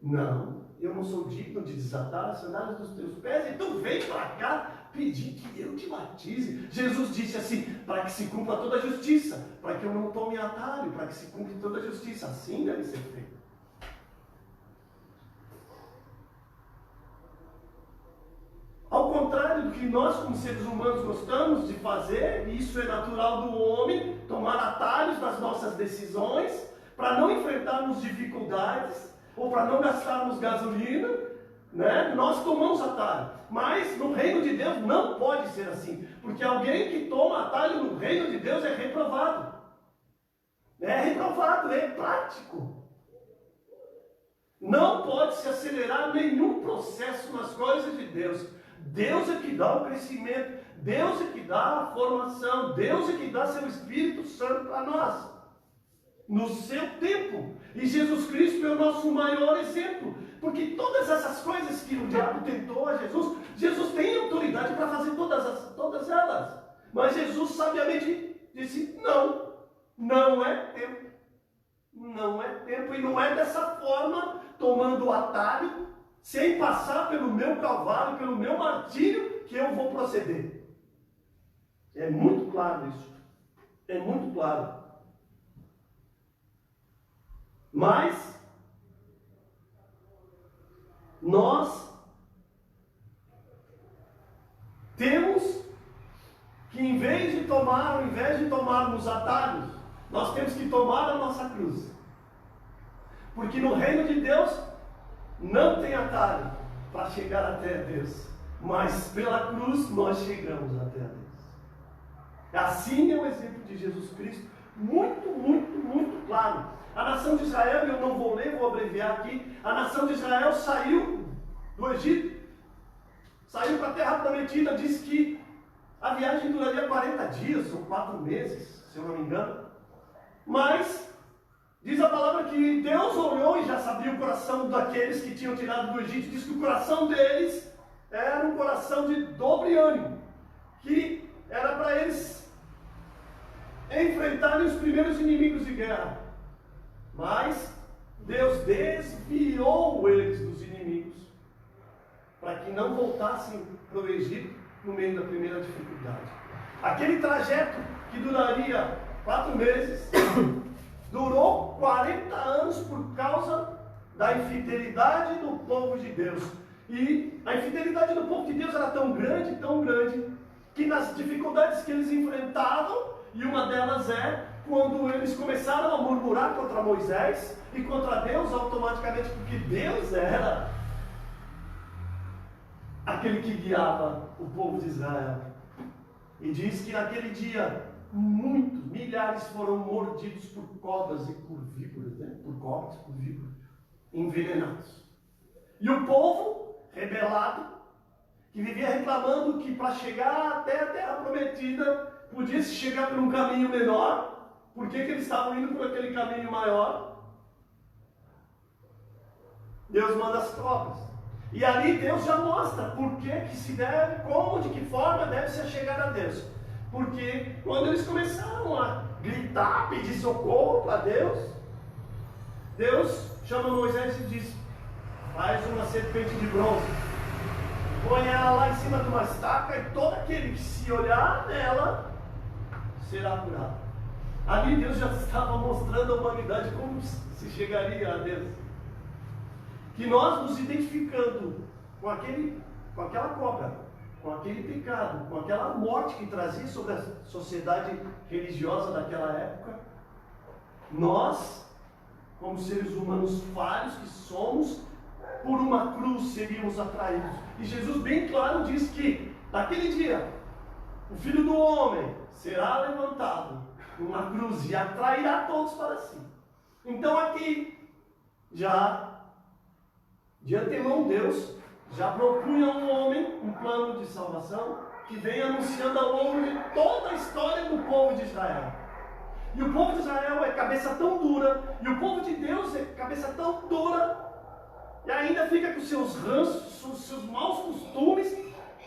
Não, eu não sou digno de desatar as sandálias dos teus pés, e tu vem para cá pedir que eu te batize. Jesus disse assim: para que se cumpra toda a justiça, para que eu não tome atalho, para que se cumpra toda a justiça. Assim deve ser feito. Ao contrário do que nós, como seres humanos, gostamos de fazer, e isso é natural do homem, tomar atalhos nas nossas decisões, para não enfrentarmos dificuldades, ou para não gastarmos gasolina, né? Nós tomamos atalho. Mas no reino de Deus não pode ser assim, porque alguém que toma atalho no reino de Deus é reprovado. É reprovado, é prático. Não pode se acelerar nenhum processo nas coisas de Deus. Deus é que dá o crescimento, Deus é que dá a formação, Deus é que dá seu Espírito Santo para nós, no seu tempo. E Jesus Cristo é o nosso maior exemplo, porque todas essas coisas que o diabo tentou a Jesus, Jesus tem autoridade para fazer todas elas. Mas Jesus sabiamente disse: não é tempo. Não é tempo, e não é dessa forma, tomando o atalho, sem passar pelo meu calvário, pelo meu martírio, que eu vou proceder. É muito claro isso. É muito claro. Mas nós temos que, ao invés de tomarmos atalhos, nós temos que tomar a nossa cruz. Porque no reino de Deus não tem atalho para chegar até Deus, mas pela cruz nós chegamos até a Deus. Assim é o exemplo de Jesus Cristo, muito, muito, muito claro. A nação de Israel, eu não vou ler, vou abreviar aqui. A nação de Israel saiu do Egito, saiu para a terra prometida. Diz que a viagem duraria 40 dias ou 4 meses, se eu não me engano. Mas diz a palavra que Deus olhou e já sabia o coração daqueles que tinham tirado do Egito. Diz que o coração deles era um coração de dobre ânimo, que era para eles enfrentarem os primeiros inimigos de guerra. Mas Deus desviou eles dos inimigos, para que não voltassem para o Egito no meio da primeira dificuldade. Aquele trajeto que duraria 4 meses, durou 40 anos por causa da infidelidade do povo de Deus. E a infidelidade do povo de Deus era tão grande, que nas dificuldades que eles enfrentavam, e uma delas é quando eles começaram a murmurar contra Moisés e contra Deus automaticamente, porque Deus era aquele que guiava o povo de Israel. E diz que naquele dia milhares foram mordidos por cobras e por víboras, envenenados. E o povo rebelado, que vivia reclamando que para chegar até a terra prometida podia se chegar por um caminho menor, por que eles estavam indo por aquele caminho maior? Deus manda as cobras. E ali Deus já mostra por que se deve, como, de que forma deve-se chegar a Deus. Porque quando eles começaram a gritar, pedir socorro para Deus, Deus chama Moisés e diz: faz uma serpente de bronze, põe ela lá em cima de uma estaca, e todo aquele que se olhar nela será curado. Ali Deus já estava mostrando à humanidade como se chegaria a Deus. Que nós nos identificando com aquela cobra, com aquele pecado, com aquela morte que trazia sobre a sociedade religiosa daquela época, nós, como seres humanos falhos que somos, por uma cruz seríamos atraídos. E Jesus bem claro diz que naquele dia o Filho do Homem será levantado numa cruz e atrairá todos para si. Então aqui já de antemão Deus já propunha ao homem um plano de salvação que vem anunciando ao longo de toda a história do povo de Israel. E o povo de Israel é cabeça tão dura, e o povo de Deus é cabeça tão dura, e ainda fica com seus ranços, seus maus costumes,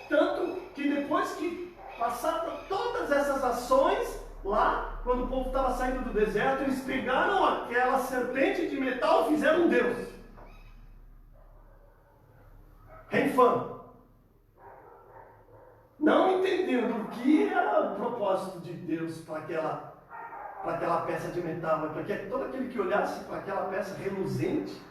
tanto que depois que passaram todas essas ações, lá, quando o povo estava saindo do deserto, eles pegaram aquela serpente de metal e fizeram um Deus. Renfã, não entendendo o que era o propósito de Deus para aquela peça de metal, para que todo aquele que olhasse para aquela peça reluzente,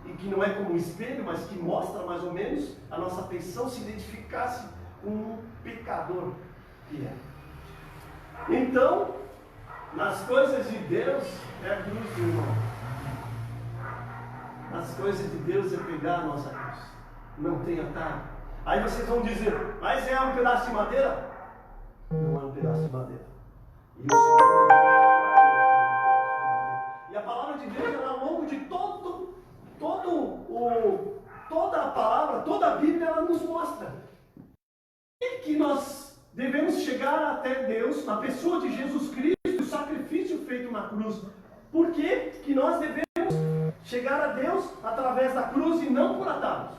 e que não é como um espelho, mas que mostra mais ou menos a nossa afeição, se identificasse com um pecador que é. Então, nas coisas de Deus é a cruz do irmão. Nas coisas de Deus é pegar a nossa cruz. Não tem atalho. Aí vocês vão dizer, mas é um pedaço de madeira? Não é um pedaço de madeira. E o Senhor e a palavra de Deus, ela, ao longo de toda a palavra, toda a Bíblia, ela nos mostra que nós devemos chegar até Deus, na pessoa de Jesus Cristo, o sacrifício feito na cruz. Por que nós devemos chegar a Deus através da cruz e não por atalhos?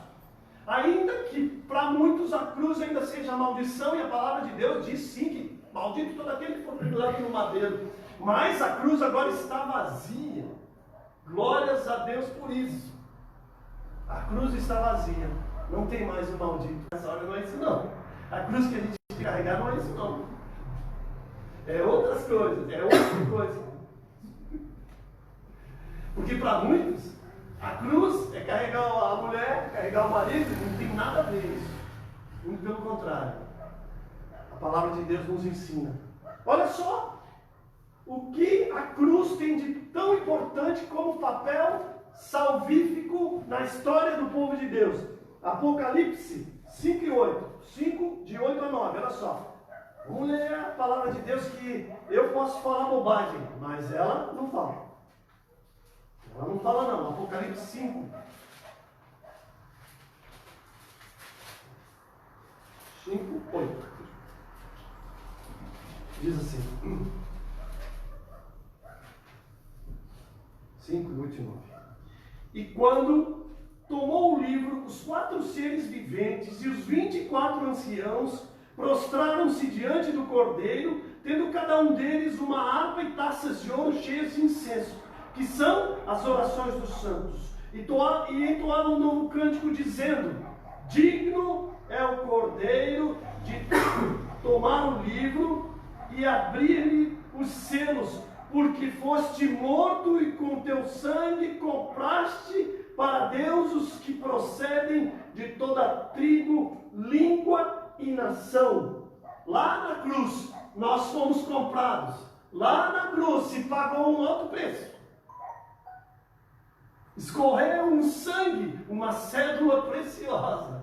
Ainda que para muitos a cruz ainda seja maldição, e a palavra de Deus diz sim que maldito todo aquele que for pendurado no madeiro. Mas a cruz agora está vazia. Glórias a Deus por isso. A cruz está vazia. Não tem mais o maldito. Nessa hora não é isso não. A cruz que a gente tem que carregar não é isso não. É outras coisas. É outra coisa. Porque para muitos, a cruz é carregar a mulher, carregar o marido. Não tem nada a ver isso. Muito pelo contrário. A palavra de Deus nos ensina. Olha só. O que a cruz tem de tão importante como papel salvífico na história do povo de Deus? Apocalipse 5 e 8. 5, de 8 a 9, olha só. Vamos ler a palavra de Deus que eu posso falar bobagem, mas ela não fala. Ela não fala não. Apocalipse 5. 5, 8. Diz assim. 5, 8 e 9. E quando tomou o livro, os 4 seres viventes e os 24 anciãos prostraram-se diante do Cordeiro, tendo cada um deles uma harpa e taças de ouro cheias de incenso, que são as orações dos santos. E entoaram um novo cântico, dizendo: digno é o Cordeiro de tomar o livro e abrir-lhe os selos, porque foste morto e com teu sangue compraste para Deus os que procedem de toda tribo, língua e nação. Lá na cruz nós fomos comprados. Lá na cruz se pagou um alto preço. Escorreu um sangue, uma cédula preciosa.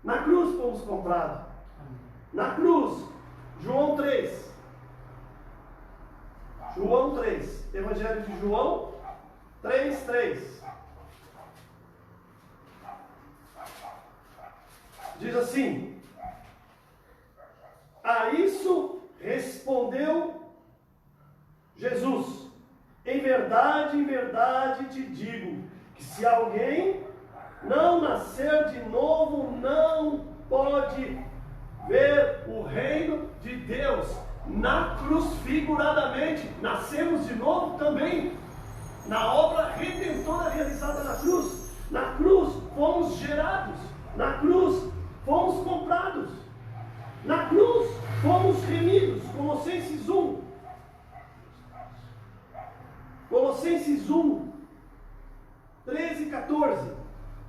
Na cruz fomos comprados. Na cruz, João 3. João 3, Evangelho de João 3. Diz assim: a isso respondeu Jesus: em verdade te digo, que se alguém não nascer de novo, não pode ver o reino de Deus. Na cruz, figuradamente, nascemos de novo também, na obra redentora realizada na cruz. Na cruz fomos gerados, na cruz fomos comprados, na cruz fomos remidos. Colossenses 1. Colossenses 1, 13 e 14.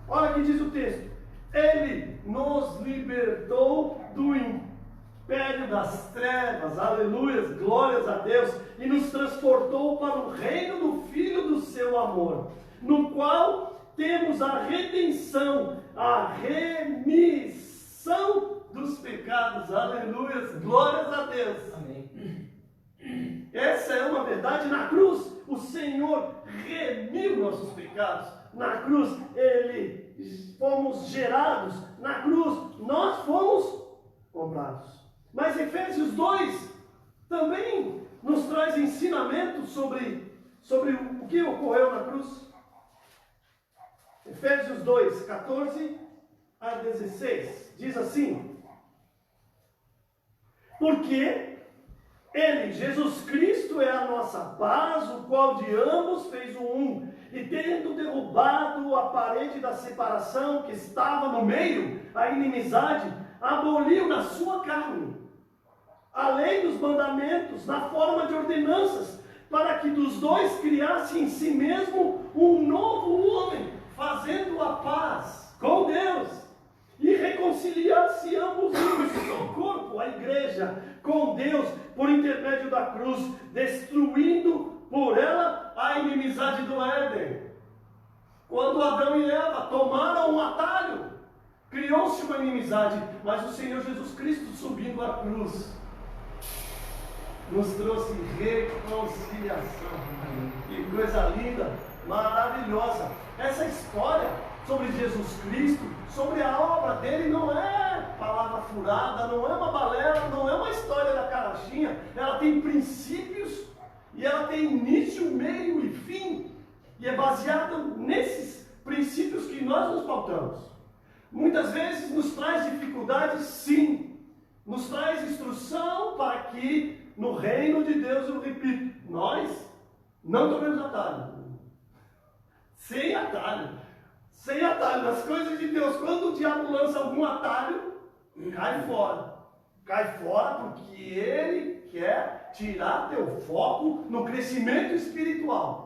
Olha o que diz o texto: Ele nos libertou do império das trevas, aleluias, glórias a Deus, e nos transportou para o reino do Filho do seu amor, no qual temos a redenção, a remissão dos pecados, aleluias, glórias a Deus. Amém. Essa é uma verdade. Na cruz o Senhor remiu nossos pecados. Na cruz fomos gerados. Na cruz nós fomos comprados. Mas Efésios 2 também nos traz ensinamento sobre o que ocorreu na cruz. Efésios 2, 14 a 16, diz assim: porque Ele, Jesus Cristo, é a nossa paz, o qual de ambos fez um, e tendo derrubado a parede da separação que estava no meio, a inimizade, aboliu na sua carne a lei dos mandamentos, na forma de ordenanças, para que dos dois criasse em si mesmo um novo homem, fazendo a paz com Deus e reconciliar-se ambos o seu corpo, a igreja, com Deus por intermédio da cruz, destruindo por ela a inimizade do Éden. Quando Adão e Eva tomaram um atalho, criou-se uma inimizade, mas o Senhor Jesus Cristo, subindo a cruz, nos trouxe reconciliação. Que coisa linda, maravilhosa. Essa história sobre Jesus Cristo, sobre a obra dele, não é palavra furada, não é uma balela, não é uma história da carochinha. Ela tem princípios e ela tem início, meio e fim. E é baseada nesses princípios que nós nos pautamos. Muitas vezes nos traz dificuldades, sim. Nos traz instrução para que no reino de Deus, eu repito, nós não tomemos atalho. Sem atalho. Sem atalho. Nas coisas de Deus, quando o diabo lança algum atalho, cai fora. Cai fora porque ele quer tirar teu foco no crescimento espiritual.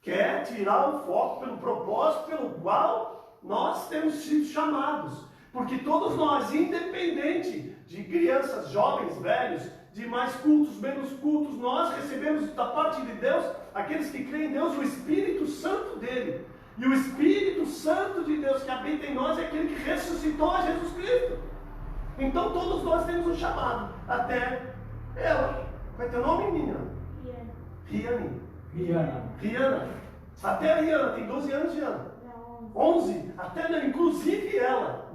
Quer tirar o foco pelo propósito pelo qual nós temos sido chamados. Porque todos nós, independente de crianças, jovens, velhos, de mais cultos, menos cultos, nós recebemos da parte de Deus, aqueles que creem em Deus, o Espírito Santo dele. E o Espírito Santo de Deus que habita em nós é aquele que ressuscitou a Jesus Cristo. Então todos nós temos um chamado. Até ela. Qual é teu nome, menina? Rihanna. Até a Rihanna tem 12 anos de ano. 11. Até não, inclusive ela.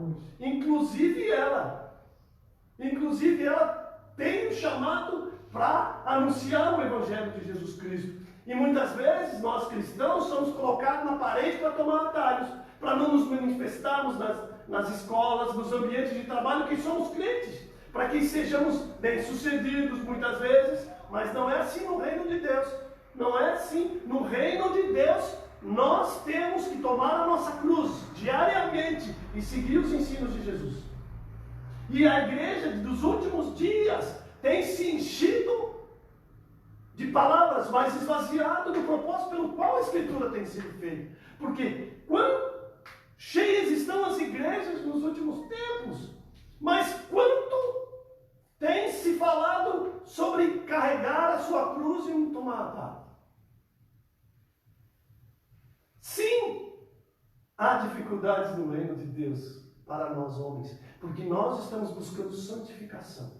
Inclusive ela tem um chamado para anunciar o Evangelho de Jesus Cristo. E muitas vezes nós cristãos somos colocados na parede para tomar atalhos, para não nos manifestarmos nas escolas, nos ambientes de trabalho, que somos crentes, para que sejamos bem-sucedidos muitas vezes, mas não é assim no reino de Deus. Não é assim. No reino de Deus, nós temos que tomar a nossa cruz diariamente e seguir os ensinos de Jesus. E a igreja dos últimos dias tem se enchido de palavras, mas esvaziado do propósito pelo qual a Escritura tem sido feita. Porque quão cheias estão as igrejas nos últimos tempos, mas quanto tem se falado sobre carregar a sua cruz e não tomar atalho. Sim, há dificuldades no reino de Deus para nós homens, porque nós estamos buscando santificação.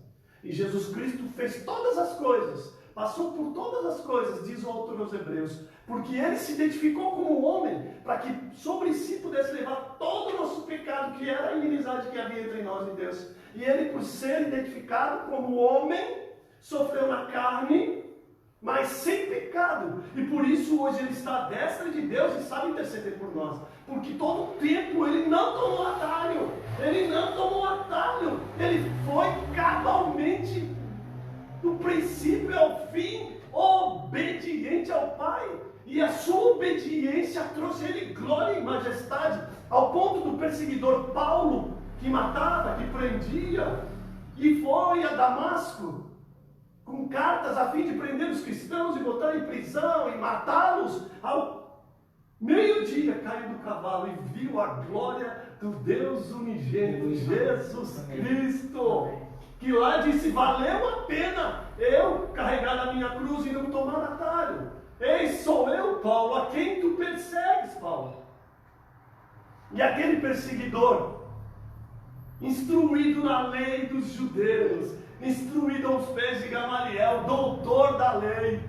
E Jesus Cristo fez todas as coisas, passou por todas as coisas, diz o autor aos Hebreus, porque ele se identificou como homem, para que sobre si pudesse levar todo o nosso pecado, que era a inimizade que havia entre nós e Deus. E ele, por ser identificado como homem, sofreu na carne, mas sem pecado. E por isso hoje ele está à destra de Deus e sabe interceder por nós. Porque todo o tempo ele não tomou atalho. Ele foi cabalmente, do princípio ao fim, obediente ao Pai. E a sua obediência trouxe a ele glória e majestade, ao ponto do perseguidor Paulo, que matava, que prendia, e foi a Damasco com cartas a fim de prender os cristãos e botar em prisão e matá-los. Ao meio-dia caiu do cavalo e viu a glória do Deus unigênito, Jesus Cristo, que lá disse: valeu a pena eu carregar a minha cruz e não tomar atalho. Eis, sou eu, Paulo, a quem tu persegues, Paulo. E aquele perseguidor, instruído na lei dos judeus, instruído aos pés de Gamaliel, doutor da lei,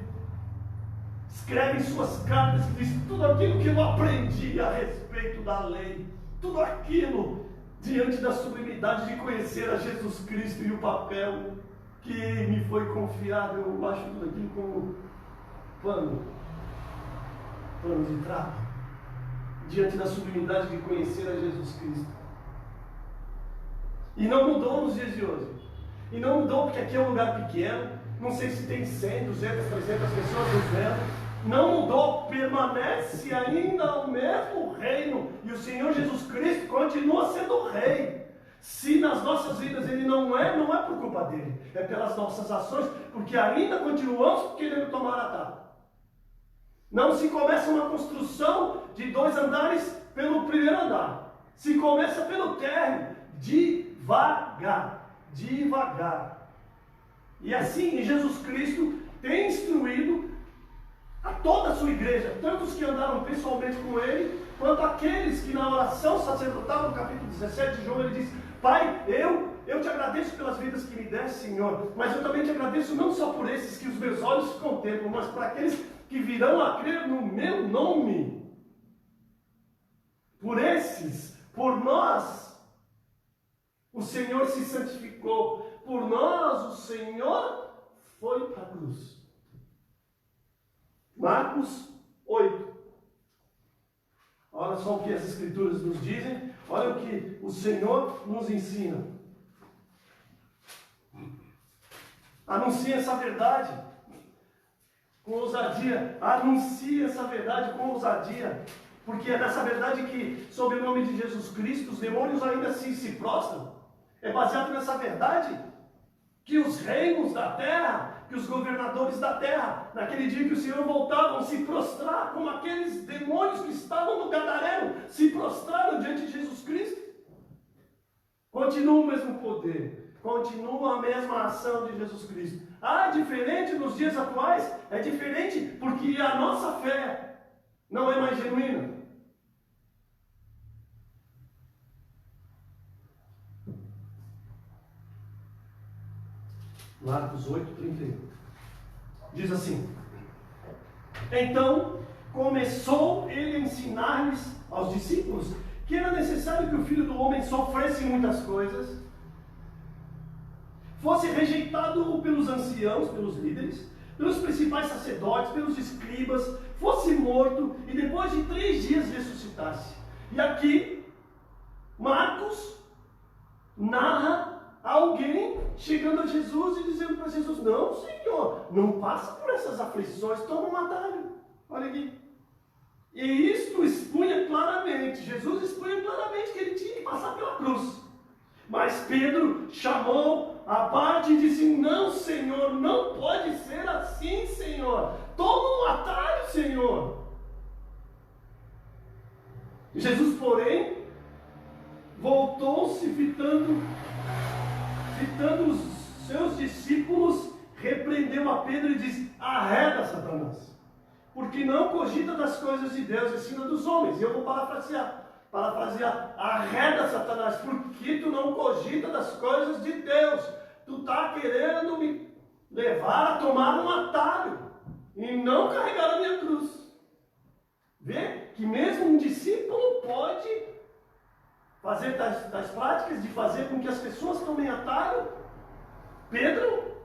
escreve em suas cartas e diz: tudo aquilo que eu aprendi a respeito da lei, tudo aquilo diante da sublimidade de conhecer a Jesus Cristo e o papel que me foi confiado, eu acho tudo aquilo como pano de trapo, diante da sublimidade de conhecer a Jesus Cristo. E não mudou nos dias de hoje. E não mudou porque aqui é um lugar pequeno, não sei se tem 100, 200, 300 pessoas nos vendo. Não mudou, permanece ainda o mesmo reino. E o Senhor Jesus Cristo continua sendo rei. Se nas nossas vidas ele não é por culpa dele, é pelas nossas ações, porque ainda continuamos querendo tomar atalho. Não se começa uma construção de 2 andares pelo primeiro andar. Se começa pelo térreo, devagar, devagar. E assim Jesus Cristo tem instruído a toda a sua igreja, tanto os que andaram pessoalmente com ele, quanto aqueles que na oração sacerdotal, no capítulo 17 de João, ele diz: Pai, eu te agradeço pelas vidas que me deste, Senhor, mas eu também te agradeço não só por esses que os meus olhos contemplam, mas por aqueles que virão a crer no meu nome. Por esses, por nós, o Senhor se santificou, por nós o Senhor foi para a cruz. Marcos 8. Olha só o que as Escrituras nos dizem, olha o que o Senhor nos ensina. Anuncie essa verdade com ousadia, anuncie essa verdade com ousadia, porque é nessa verdade que, sob o nome de Jesus Cristo, os demônios ainda assim se prostram. É baseado nessa verdade que os reinos da terra, que os governadores da terra, naquele dia que o Senhor voltar, vão se prostrar, como aqueles demônios que estavam no Gadareno, se prostraram diante de Jesus Cristo. Continua o mesmo poder, continua a mesma ação de Jesus Cristo. Ah, diferente nos dias atuais? É diferente porque a nossa fé não é mais genuína. Marcos 8:31. Diz assim: Então começou ele a ensinar-lhes aos discípulos que era necessário que o Filho do Homem sofresse muitas coisas, fosse rejeitado pelos anciãos, pelos líderes, pelos principais sacerdotes, pelos escribas, fosse morto e depois de 3 dias ressuscitasse. E aqui Marcos narra alguém chegando a Jesus e dizendo para Jesus: Não, Senhor, não passa por essas aflições, toma um atalho. Olha aqui. E isto expunha claramente, Jesus expunha claramente que ele tinha que passar pela cruz. Mas Pedro chamou à parte e disse: Não, Senhor, não pode ser assim, Senhor. Toma um atalho, Senhor. Jesus, porém, voltou-se fitando os seus discípulos, repreendeu a Pedro e disse: Arreda, Satanás, porque não cogita das coisas de Deus, ensina dos homens. E eu vou parafrasear. Arreda, Satanás, porque tu não cogita das coisas de Deus. Tu está querendo me levar a tomar um atalho e não carregar a minha cruz. Vê que mesmo um discípulo pode fazer das práticas de fazer com que as pessoas tomem atalho. Pedro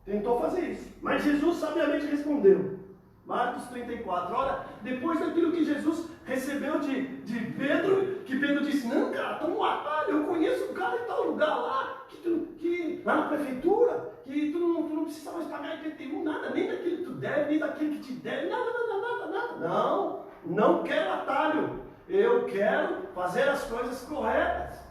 tentou fazer isso, mas Jesus sabiamente respondeu. Marcos 34, olha, depois daquilo que Jesus recebeu de Pedro, que Pedro disse: Não, cara, toma um atalho, eu conheço um cara em tal lugar lá, lá na prefeitura, que tu não precisa mais pagar IPTU, nada, nem daquilo que tu deve, nem daquilo que te deve, nada. Não quero atalho, eu quero fazer as coisas corretas.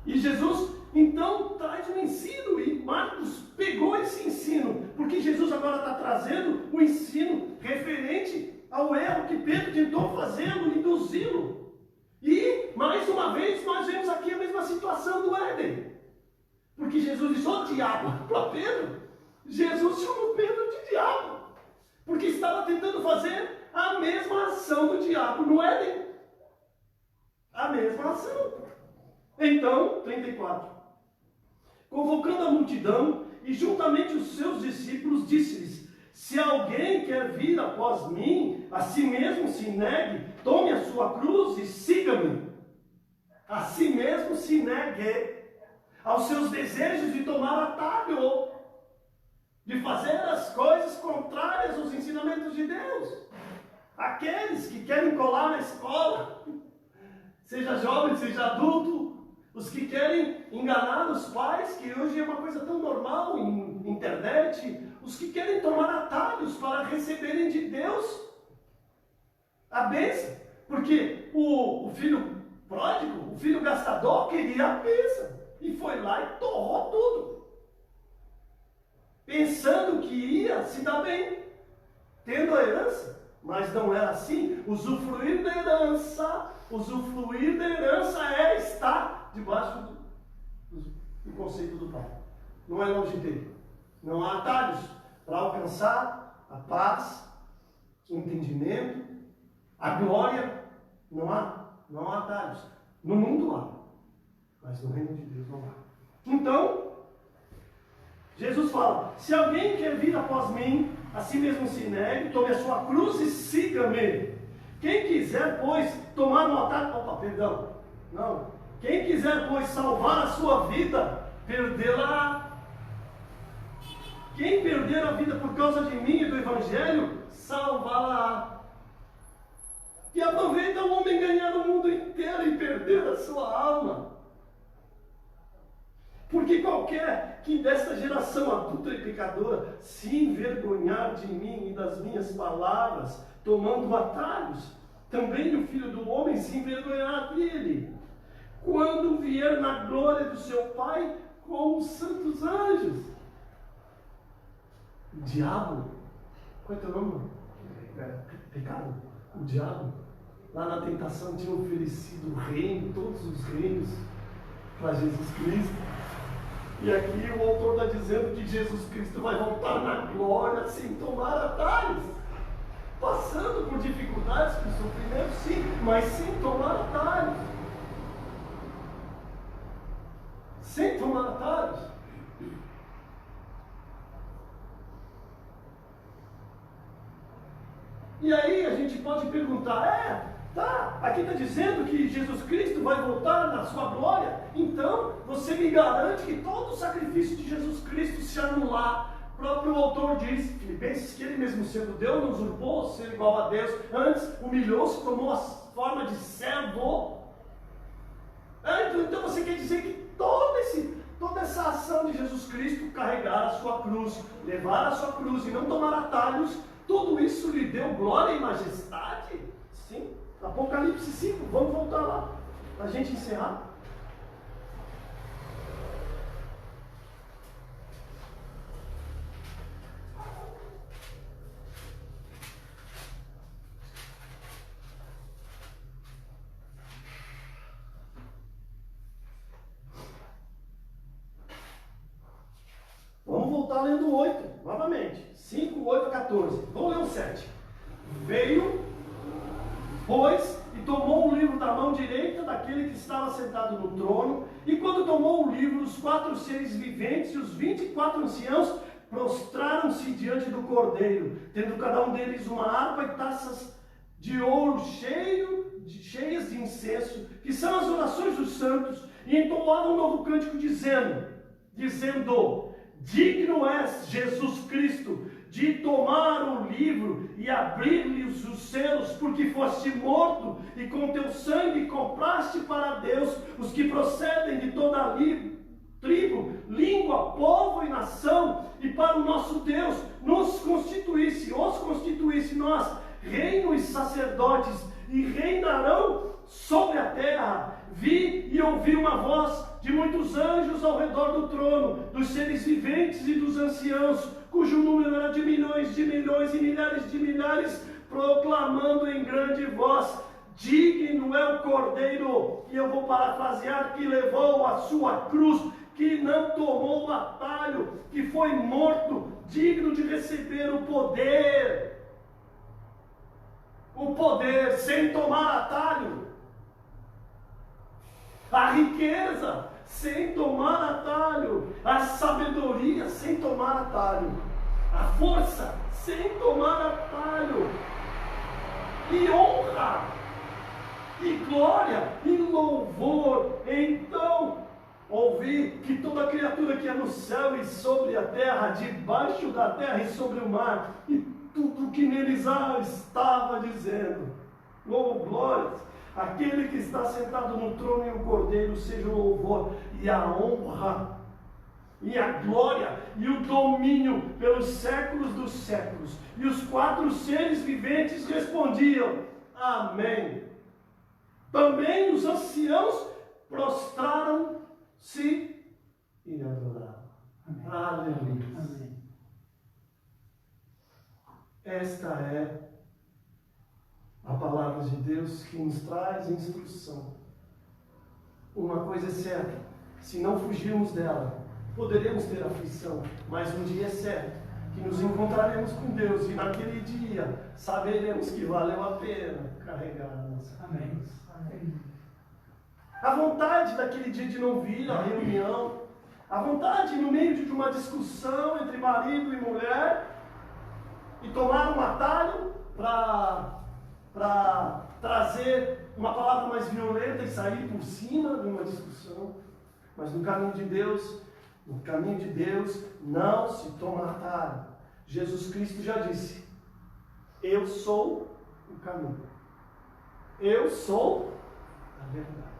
E Jesus então traz um ensino, e Marcos pegou esse ensino, porque Jesus agora está trazendo o ensino referente ao erro que Pedro tentou fazê-lo, induzi-lo. E, mais uma vez, nós vemos aqui a mesma situação do Éden. Porque Jesus disse: Ô diabo, para Pedro. Jesus chamou Pedro de diabo, porque estava tentando fazer a mesma ação do diabo no Éden. A mesma ação. Então, 34. Convocando a multidão e juntamente os seus discípulos, disse-lhes: Se alguém quer vir após mim, a si mesmo se negue, tome a sua cruz e siga-me. A si mesmo se negue aos seus desejos de tomar atalho, de fazer as coisas contrárias aos ensinamentos de Deus. Aqueles que querem colar na escola, seja jovem, seja adulto, os que querem enganar os pais, que hoje é uma coisa tão normal em internet, os que querem tomar atalhos para receberem de Deus a bênção, porque o filho pródigo, o filho gastador, queria a bênção, e foi lá e torrou tudo. pensando que ia se dar bem, tendo a herança. Mas não era assim. Usufruir da herança é estar debaixo do conceito do Pai. Não é longe dele. Não há atalhos para alcançar a paz, o entendimento, a glória. Não há atalhos. No mundo há, mas no reino de Deus não há. Então, Jesus fala: se alguém quer vir após mim, a si mesmo se negue, tome a sua cruz e siga-me. Quem quiser, pois, tomar um atalho... Não. Quem quiser, pois, salvar a sua vida, perdê-la. Quem perder a vida por causa de mim e do Evangelho, salvá-la. Que aproveita o homem ganhar o mundo inteiro e perder a sua alma. Porque qualquer que desta geração adulta e pecadora se envergonhar de mim e das minhas palavras, tomando atalhos, também o Filho do Homem se envergonhará dele, quando vier na glória do seu Pai com os santos anjos. O diabo, qual é teu nome? Pecado. O diabo, lá na tentação, tinha oferecido o reino, todos os reinos, para Jesus Cristo. E aqui o autor está dizendo que Jesus Cristo vai voltar na glória sem tomar atalhos, passando por dificuldades, por sofrimento, sim, mas sem tomar atalhos. Sem tomar atalhos. E aí a gente pode perguntar, aqui está dizendo que Jesus Cristo vai voltar na sua glória, então você me garante que todo o sacrifício de Jesus Cristo se anular. O próprio autor diz, Filipenses, que ele mesmo sendo Deus, não usurpou ser igual a Deus, antes humilhou-se, tomou a forma de servo. Então você quer dizer que toda essa ação de Jesus Cristo, carregar a sua cruz, levar a sua cruz e não tomar atalhos, tudo isso lhe deu glória e majestade? Sim. Apocalipse 5, vamos voltar lá, para a gente encerrar. Vamos voltar lendo o 8, novamente. 5, 8 a 14. Vamos ler o 7. Veio, pois, e tomou o livro da mão direita daquele que estava sentado no trono, e quando tomou o livro, os 4 seres viventes e os 24 anciãos prostraram-se diante do Cordeiro, tendo cada um deles uma harpa e taças de ouro cheias de incenso, que são as orações dos santos, e entoavam um novo cântico dizendo, digno és, Jesus Cristo, de tomar o livro e abrir-lhes os selos, porque foste morto, e com teu sangue compraste para Deus os que procedem de toda a tribo, língua, povo e nação, e para o nosso Deus os constituísse nós, reino e sacerdotes, e reinarão sobre a terra. Vi e ouvi uma voz de muitos anjos ao redor do trono, dos seres viventes e dos anciãos, cujo número era de milhões e milhares de milhares, proclamando em grande voz: digno é o Cordeiro, e eu vou parafrasear, que levou a sua cruz, que não tomou o atalho, que foi morto, digno de receber o poder sem tomar atalho, a riqueza sem tomar atalho, a sabedoria sem tomar atalho, a força sem tomar atalho, e honra, e glória, e louvor. Então ouvi que toda criatura que é no céu e sobre a terra, debaixo da terra e sobre o mar, e tudo que neles há, estava dizendo: glórias aquele que está sentado no trono e o Cordeiro, seja o louvor e a honra e a glória e o domínio pelos séculos dos séculos. E os 4 seres viventes respondiam: amém. Também os anciãos prostraram-se e adoraram. Amém. Aleluia. Amém. Esta é a palavra de Deus que nos traz instrução. Uma coisa é certa, se não fugirmos dela, poderemos ter aflição, mas um dia é certo que nos encontraremos com Deus e naquele dia saberemos que valeu a pena carregar a nossa cruz. Amém. A vontade daquele dia de não vir à reunião, a vontade no meio de uma discussão entre marido e mulher e tomar um atalho para trazer uma palavra mais violenta e sair por cima de uma discussão. Mas no caminho de Deus não se toma atalho. Jesus Cristo já disse: eu sou o caminho, eu sou a verdade,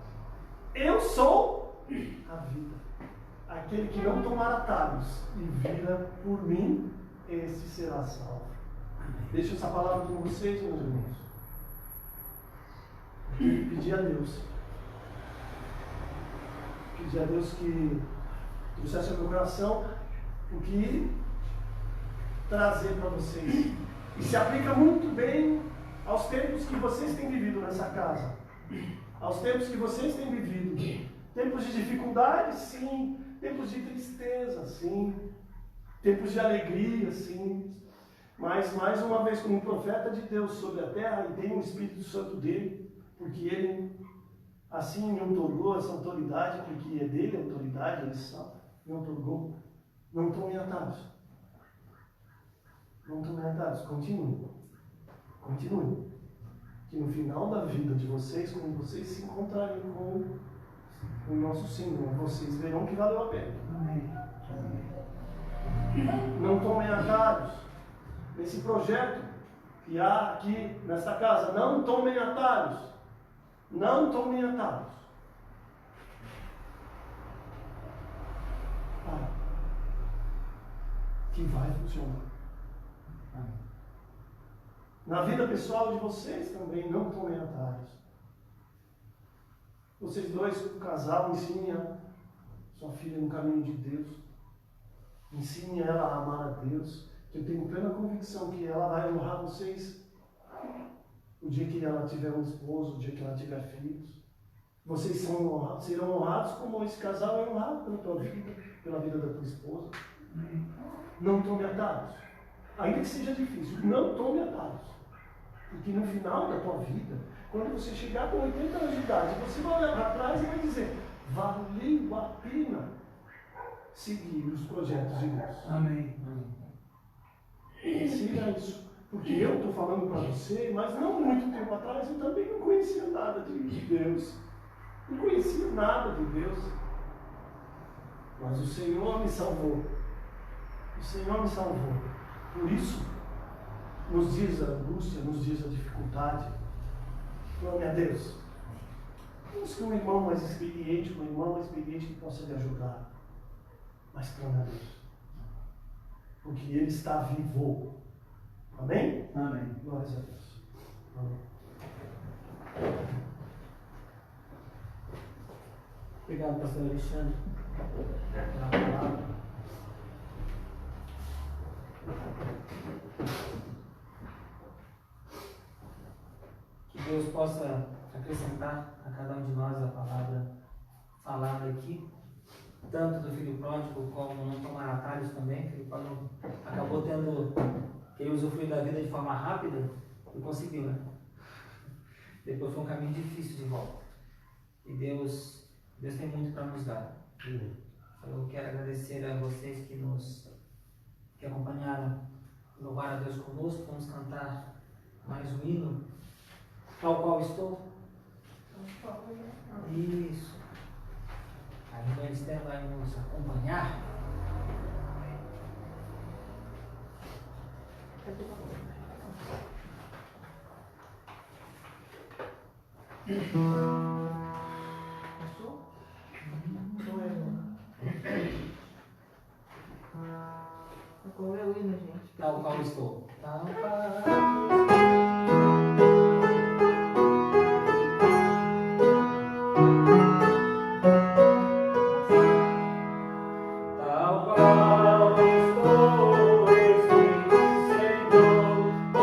eu sou a vida. Aquele que não tomar atalhos e vira por mim, esse será salvo. Deixo essa palavra com vocês, meus irmãos. Pedir a Deus que trouxesse ao meu coração o que trazer para vocês. E se aplica muito bem aos tempos que vocês têm vivido nessa casa. Aos tempos que vocês têm vivido. Tempos de dificuldade, sim. Tempos de tristeza, sim. Tempos de alegria, sim. Mas, mais uma vez, como profeta de Deus sobre a terra, e tem o Espírito Santo dele, porque ele assim me outorgou essa autoridade, porque é dele a autoridade, ele sabe, me outorgou. Não tomem atalhos. Não tomem atalhos. Continue. Que no final da vida de vocês, quando vocês se encontrarem com o nosso Senhor, vocês verão que valeu a pena. Amém. Não tomem atalhos. Nesse projeto que há aqui nesta casa, não tomem atalhos. Não tomem atalhos. Que vai funcionar. Na vida pessoal de vocês também, não tomem atalhos. Vocês dois, o casal, ensinem a sua filha no caminho de Deus. Ensine ela a amar a Deus. Eu tenho plena convicção que ela vai honrar vocês o dia que ela tiver um esposo, o dia que ela tiver filhos. Vocês serão honrados como esse casal é honrado pela tua vida, pela vida da tua esposa. Não tome atalhos. Ainda que seja difícil, não tome atalhos. Porque no final da tua vida, quando você chegar com 80 anos de idade, você vai olhar para trás e vai dizer: valeu a pena seguir os projetos de Deus. Amém. Siga isso. Porque eu estou falando para você, mas não muito tempo atrás eu também não conhecia nada de Deus. Não conhecia nada de Deus. Mas o Senhor me salvou. O Senhor me salvou. Por isso, nos dias da angústia, nos dias da dificuldade, clame a Deus. Busque um irmão mais experiente, um irmão mais experiente que possa lhe ajudar. Mas clame a Deus. Porque Ele está vivo. Amém? Amém. Glórias a Deus. Amém. Obrigado, pastor Alexandre, pela palavra. Que Deus possa acrescentar a cada um de nós a palavra falada aqui, tanto do filho pródigo como não tomar atalhos também. O filho pródigo acabou querer usufruir da vida de forma rápida e conseguiu, né? Depois foi um caminho difícil de volta. E Deus tem muito para nos dar. Eu quero agradecer a vocês que acompanharam, louvar a Deus conosco. Vamos cantar mais um hino, tal qual estou. Isso. A irmã Esther vai nos acompanhar. Qual é o hino, gente? Tal qual estou. Tal qual. Tal qual estou, Espírito Senhor.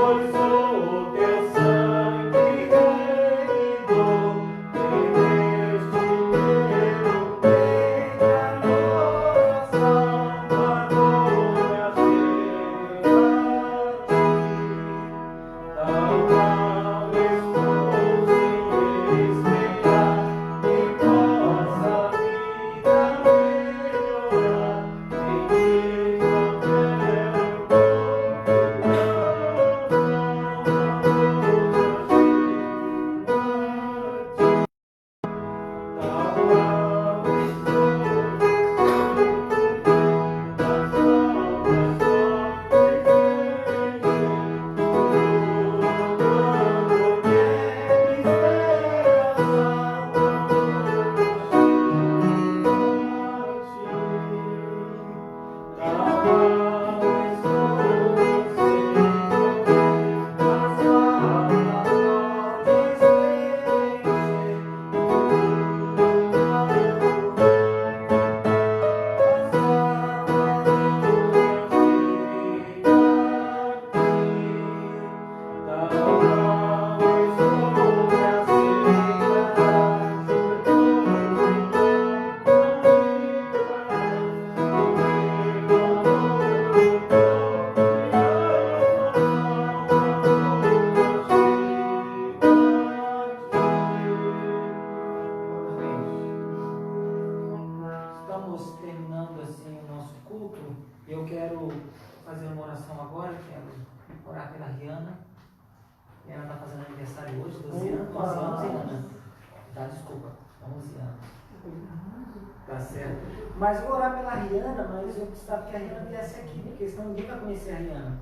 Tá certo. Mas vou orar pela Rihanna, mas eu precisava que a Rihanna viesse aqui, porque senão ninguém vai conhecer a Rihanna.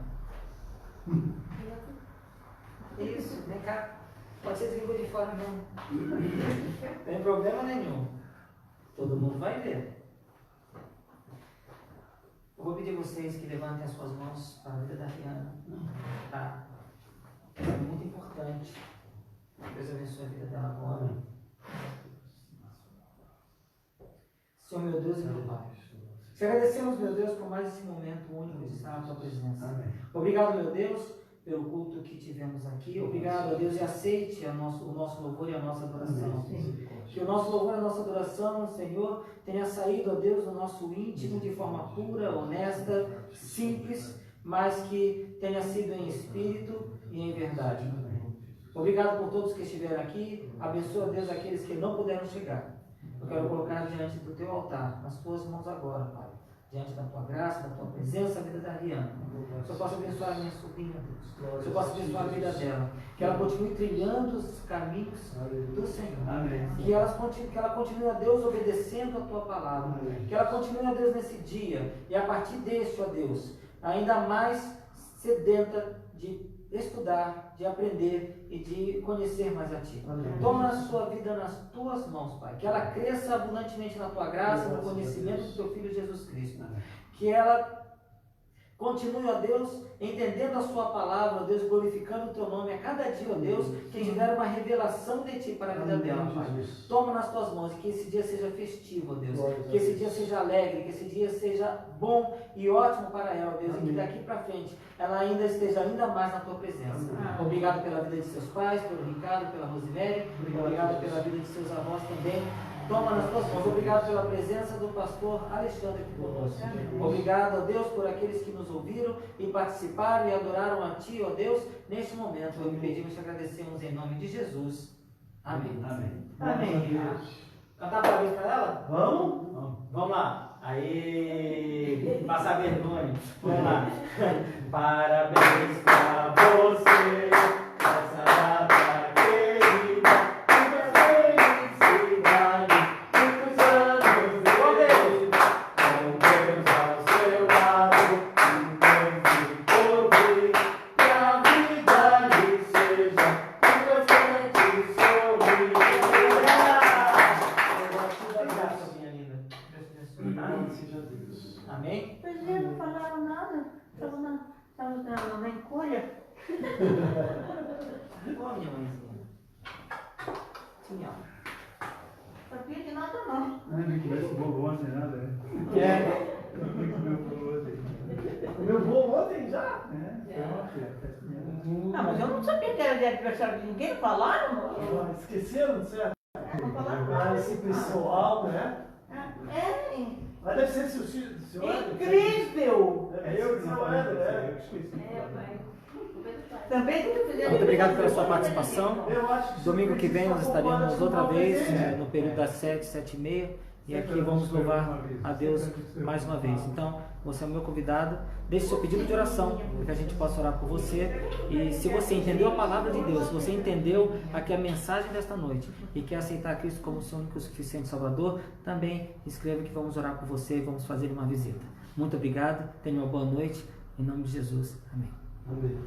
Isso, vem cá. Pode ser de língua de fora, não. Não tem problema nenhum. Todo mundo vai ver. Eu vou pedir a vocês que levantem as suas mãos para a vida da Rihanna. Tá? É muito importante. Deus abençoe a vida dela agora. Senhor, meu Deus e meu Pai, te agradecemos, meu Deus, por mais esse momento único de estar na tua presença. Amém. Obrigado, meu Deus, pelo culto que tivemos aqui. Obrigado, ó Deus, e aceite o nosso louvor e a nossa adoração. Que o nosso louvor e a nossa adoração, Senhor, tenha saído, ó Deus, do nosso íntimo de forma pura, honesta, simples, mas que tenha sido em espírito e em verdade. Obrigado por todos que estiveram aqui. Abençoa, Deus, aqueles que não puderam chegar. Eu quero colocar diante do teu altar, nas tuas mãos agora, Pai. Diante da tua graça, da tua presença, a vida da Rihanna. Que eu possa abençoar a minha sobrinha, Deus. Que eu possa abençoar a vida dela. Que ela continue trilhando os caminhos do Senhor. Amém. Que ela continue, a Deus, obedecendo a tua palavra. Que ela continue, a Deus, nesse dia. E a partir deste, ó Deus, ainda mais sedenta de estudar, de aprender e de conhecer mais a Ti. Toma a sua vida nas Tuas mãos, Pai. Que ela cresça abundantemente na Tua graça, no conhecimento do Teu Filho Jesus Cristo. Que ela continue, ó Deus, entendendo a Sua palavra, ó Deus, glorificando o Teu nome a cada dia, ó Deus, que tiver uma revelação de Ti para a vida dela, Pai. Toma nas Tuas mãos e que esse dia seja festivo, ó Deus. Que esse dia seja alegre, que esse dia seja bom e ótimo para ela, ó Deus. E que daqui para frente ela ainda esteja ainda mais na Tua presença. Obrigado pela vida de seus pais, pelo Ricardo, pela Rosemary. Obrigado pela vida de seus avós também. Toma nas tuas mãos. Obrigado pela presença do pastor Alexandre aqui conosco. Obrigado, ó Deus, por aqueles que nos ouviram e participaram e adoraram a Ti, ó Deus, neste momento. Eu me pedimos e te agradecemos em nome de Jesus. Amém. Amém. Amém. Cantar parabéns para ela? Vamos? Vamos lá. Aí, passar vergonha. Vamos lá. Parabéns pra você, essa data querida. Muitas felicidades, muitos anos de vida. Com Deus ao seu lado, um tempo por vir. Que a vida lhe seja um constante sorrir. Obrigado, minha linda. Amém, seja Deus. Amém? Pois é, não falaram nada. Estava na encolha. Ó, minha mãezinha. Tinha. Sabia de nada não. Não tivesse bolo ontem, nada, né? Meu bolo ontem. Meu vô ontem já? Foi ontem, Ah, mas eu não sabia que era de aniversário de ninguém. Falaram? Esqueceram, certo? Não falaram Ah, nada. esse pessoal, né? É Mas deve ser seu incrível. É eu que não era, né? Eu esqueci. Também que tu fizeste. Muito obrigado pela sua participação. Eu acho que Domingo que vem nós estaremos outra vez no período das 7, 7h30 e aqui vamos louvar a Deus mais uma vez. Então, você é o meu convidado, deixe seu pedido de oração para que a gente possa orar por você. E se você entendeu a palavra de Deus, se você entendeu aqui a mensagem desta noite e quer aceitar Cristo como seu único e suficiente Salvador, também escreva que vamos orar por você e vamos fazer uma visita. Muito obrigado, tenha uma boa noite, em nome de Jesus. Amém. Amém.